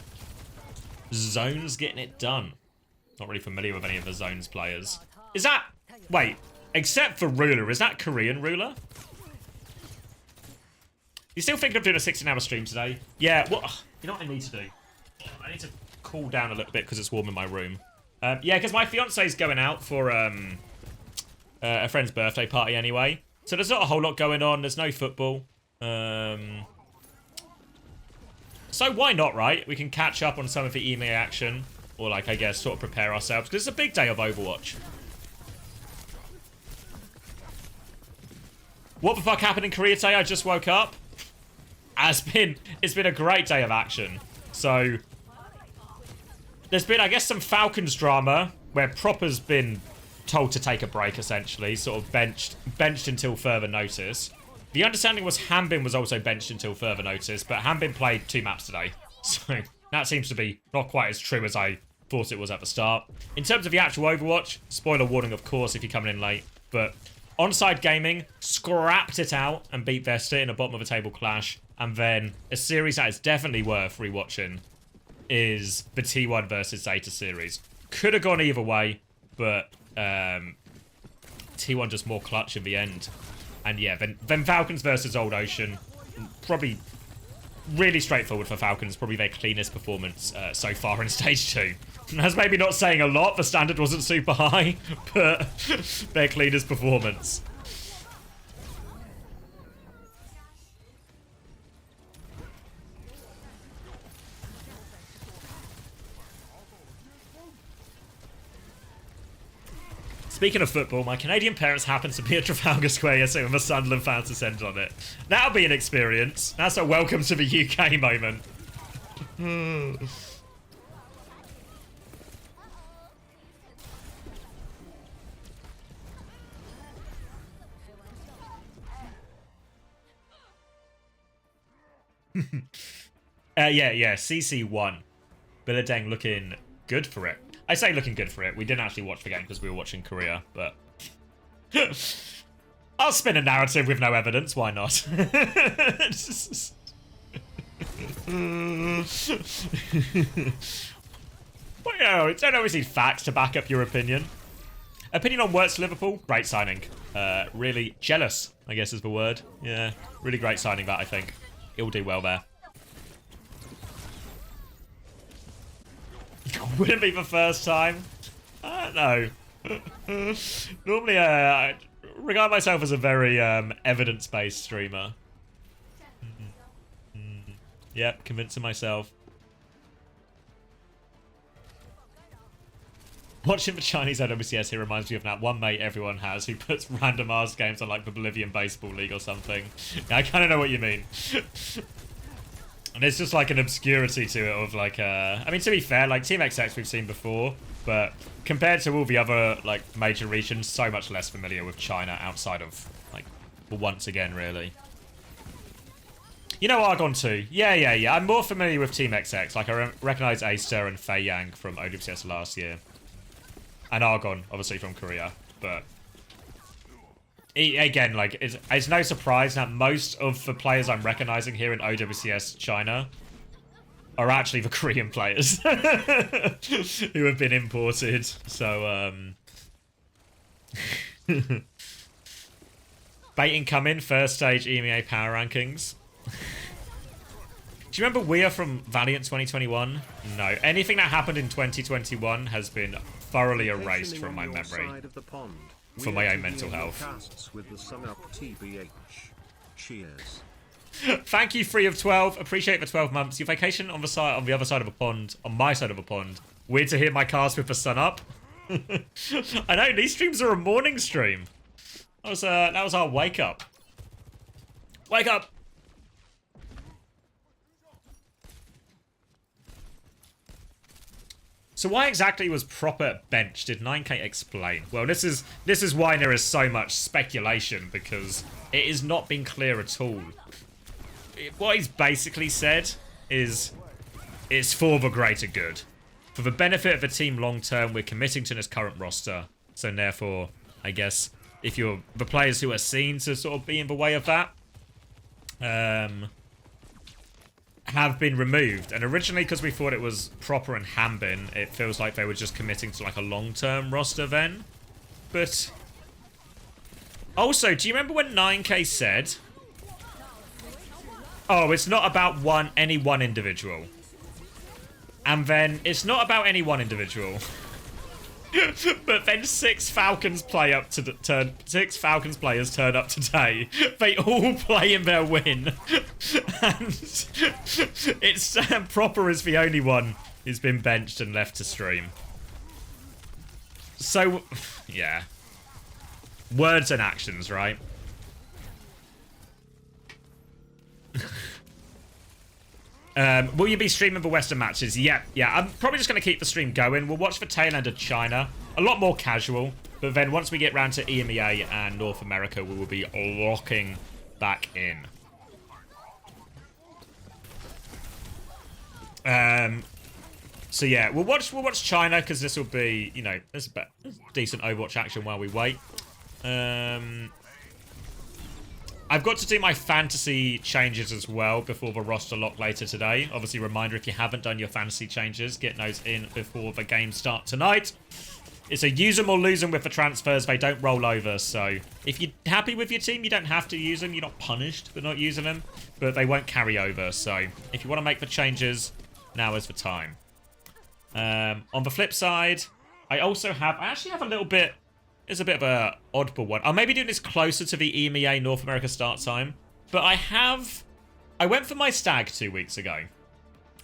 [SPEAKER 1] Zones getting it done. Not really familiar with any of the Zones players. Is that... Wait, except for Ruler, is that Korean Ruler? You still thinking of doing a 16-hour stream today? Yeah, what? You know what I need to do? I need to cool down a little bit because it's warm in my room. Yeah, because my fiance's going out for a friend's birthday party anyway. So there's not a whole lot going on. There's no football. So why not, right? We can catch up on some of the EMEA action. Or, like, I guess, sort of prepare ourselves. Because it's a big day of Overwatch. What the fuck happened in Korea today? I just woke up. It's been a great day of action. So, there's been, I guess, some Falcons drama. Where Proper's been told to take a break, essentially. Sort of benched until further notice. The understanding was Hanbin was also benched until further notice, but Hanbin played 2 maps today. So that seems to be not quite as true as I thought it was at the start. In terms of the actual Overwatch, spoiler warning of course if you're coming in late, but Onside Gaming scrapped it out and beat Vesta in a bottom of a table clash, and then a series that is definitely worth rewatching is the T1 versus Zeta series. Could have gone either way, but T1 just more clutch in the end. And yeah, then Falcons versus Old Ocean. Probably really straightforward for Falcons. Probably their cleanest performance so far in Stage 2. That's maybe not saying a lot. The standard wasn't super high, but their cleanest performance. Speaking of football, my Canadian parents happen to be at Trafalgar Square yesterday with a Sunderland fan to send on it. That'll be an experience. That's a welcome to the UK moment. Yeah, CC1. Billadeng looking good for it. I say looking good for it. We didn't actually watch the game because we were watching Korea, but... I'll spin a narrative with no evidence. Why not? Well, you know, don't always need facts to back up your opinion. Opinion on Wirtz Liverpool? Great signing. Really jealous, I guess is the word. Yeah, really great signing that, I think. He'll do well there. Wouldn't be the first time. No. Normally, I regard myself as a very evidence-based streamer. Yep, convincing myself. Watching the Chinese OWCS here reminds me of that one mate everyone has who puts random ass games on like the Bolivian Baseball League or something. Yeah, I kind of know what you mean. And there's just like an obscurity to it of like, I mean, to be fair, like Team XX we've seen before, but compared to all the other like major regions, so much less familiar with China outside of like, once again, really. You know Argon too. Yeah. I'm more familiar with Team XX. Like I recognize Aster and Fei Yang from OWCS last year. And Argon, obviously from Korea, but again, like, it's no surprise that most of the players I'm recognizing here in OWCS China are actually the Korean players who have been imported. So, baiting come in, first stage EMEA power rankings. Do you remember we are from Valiant 2021? No. Anything that happened in 2021 has been thoroughly erased from my memory. For my own mental health.
[SPEAKER 6] Cheers.
[SPEAKER 1] Thank you, 3 of 12. Appreciate the 12 months. Your vacation on the other side of a pond, on my side of a pond. Weird to hear my cast with the sun up. I know, these streams are a morning stream. That was our wake up. Wake up! So why exactly was Proper benched? Did 9K explain? Well, this is why there is so much speculation, because it has not been clear at all. What he's basically said is it's for the greater good. For the benefit of the team long term, we're committing to this current roster. So therefore, I guess, if you're the players who are seen to sort of be in the way of that, have been removed. And originally, because we thought it was Proper and Hambin, it feels like they were just committing to like a long-term roster then. But also, do you remember when 9K said, oh, it's not about any one individual? And then it's not about any one individual. But then 6 Falcons players turn up today. They all play in their win. And it's Proper is the only one who's been benched and left to stream. So, yeah. Words and actions, right? Will you be streaming the Western matches? Yeah. I'm probably just going to keep the stream going. We'll watch the tail end of China. A lot more casual. But then once we get round to EMEA and North America, we will be locking back in. So yeah, we'll watch China, because this will be, you know, there's a decent Overwatch action while we wait. I've got to do my fantasy changes as well before the roster lock later today. Obviously, reminder, if you haven't done your fantasy changes, get those in before the game start tonight. It's a use them or lose them with the transfers. They don't roll over. So if you're happy with your team, you don't have to use them. You're not punished for not using them, but they won't carry over. So if you want to make the changes, now is the time. On the flip side, I actually have a little bit. It's a bit of a oddball one. I'll maybe do this closer to the EMEA North America start time. But I went for my stag 2 weeks ago.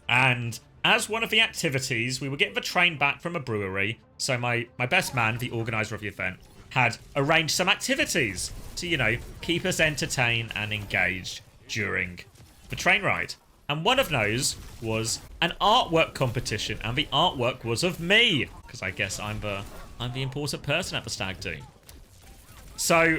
[SPEAKER 1] And as one of the activities, we were getting the train back from a brewery. So my best man, the organizer of the event, had arranged some activities to, you know, keep us entertained and engaged during the train ride. And one of those was an artwork competition. And the artwork was of me. Because I guess I'm the important person at the stag do. So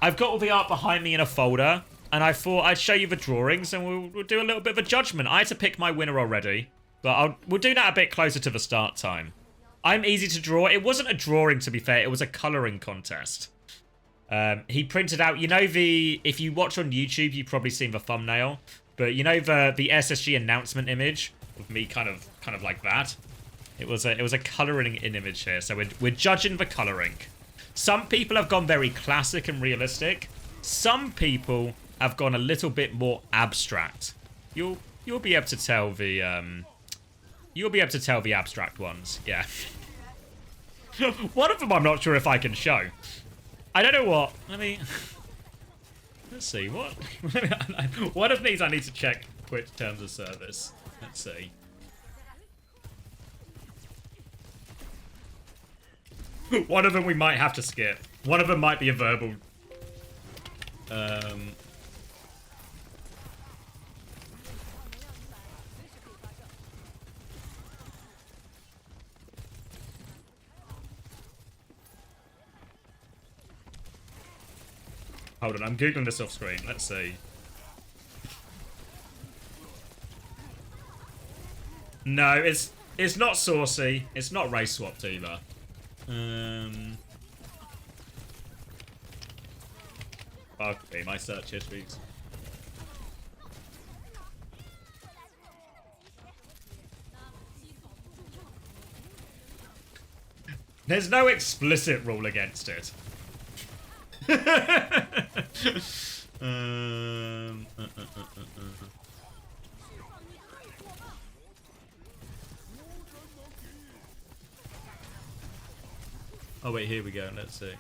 [SPEAKER 1] I've got all the art behind me in a folder, and I thought I'd show you the drawings, and we'll do a little bit of a judgment. I had to pick my winner already, but we'll do that a bit closer to the start time. I'm easy to draw. It wasn't a drawing, to be fair. It was a colouring contest. He printed out, you know, if you watch on YouTube, you've probably seen the thumbnail, but you know the SSG announcement image of me kind of like that. It was a colouring in image here, so we're judging the colouring. Some people have gone very classic and realistic. Some people have gone a little bit more abstract. You'll be able to tell the abstract ones. Yeah. One of them I'm not sure if I can show. I don't know what. Let's see what. One of these I need to check Twitch terms of service. Let's see. One of them we might have to skip. One of them might be a verbal. Hold on, I'm googling this off screen. Let's see. No, it's not saucy. It's not race swapped either. Okay, my search histories. There's no explicit rule against it. Oh wait, here we go. Let's see.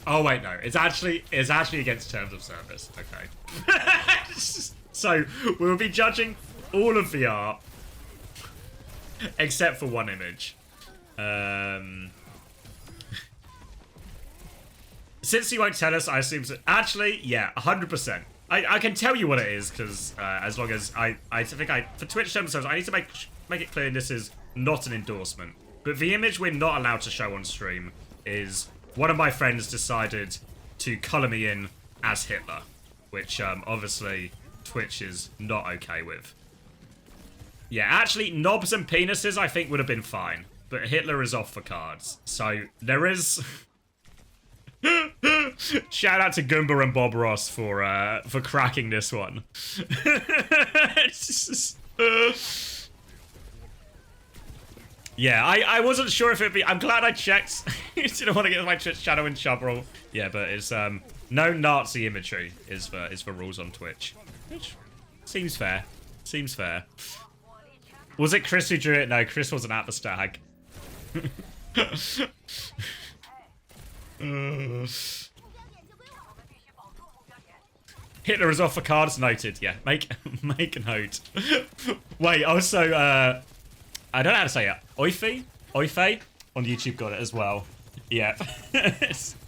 [SPEAKER 1] Oh wait, no. It's actually against terms of service. Okay. So we'll be judging all of the art except for one image. Since you won't tell us, I assume so. Actually, yeah, 100%. I can tell you what it is because as long as I think for Twitch terms, I need to make it clear this is not an endorsement. But the image we're not allowed to show on stream is one of my friends decided to colour me in as Hitler, which obviously Twitch is not okay with. Yeah, actually, knobs and penises I think would have been fine, but Hitler is off the cards. So there is. Shout out to Goomba and Bob Ross for cracking this one. Yeah, I wasn't sure if it'd be. I'm glad I checked. Didn't want to get my Twitch channel in trouble. Yeah, but it's no Nazi imagery is for rules on Twitch. Which seems fair. Seems fair. Was it Chris who drew it? No, Chris wasn't at the stag. Hitler is off the cards. Noted. Yeah, make a note. Wait, also, I don't know how to say it. Oife on YouTube got it as well. Yeah.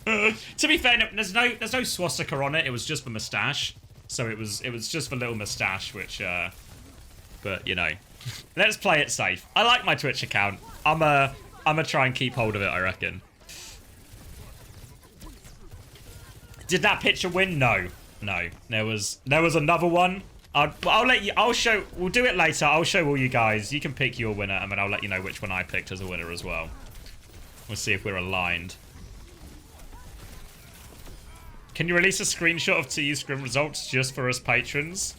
[SPEAKER 1] To be fair, there's no swastika on it. It was just the moustache. So it was just the little moustache, which but you know, let's play it safe. I like my Twitch account. I'm gonna try and keep hold of it, I reckon. Did that picture win? No. There was another one. I'll let you. I'll show. We'll do it later. I'll show all you guys. You can pick your winner, and then I'll let you know which one I picked as a winner as well. We'll see if we're aligned. Can you release a screenshot of TU scrim results just for us patrons?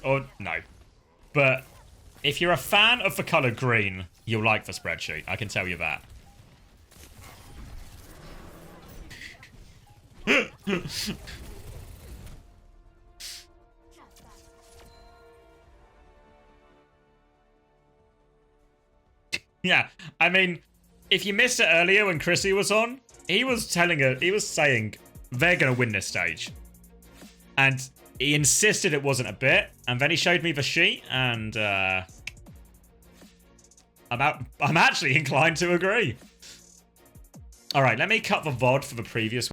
[SPEAKER 1] Or no. But if you're a fan of the color green, you'll like the spreadsheet. I can tell you that. Yeah, I mean, if you missed it earlier when Chrissy was on, he was saying they're gonna win this stage, and he insisted it wasn't a bit, and then he showed me the sheet, and I'm actually inclined to agree. All right, let me cut the VOD for the previous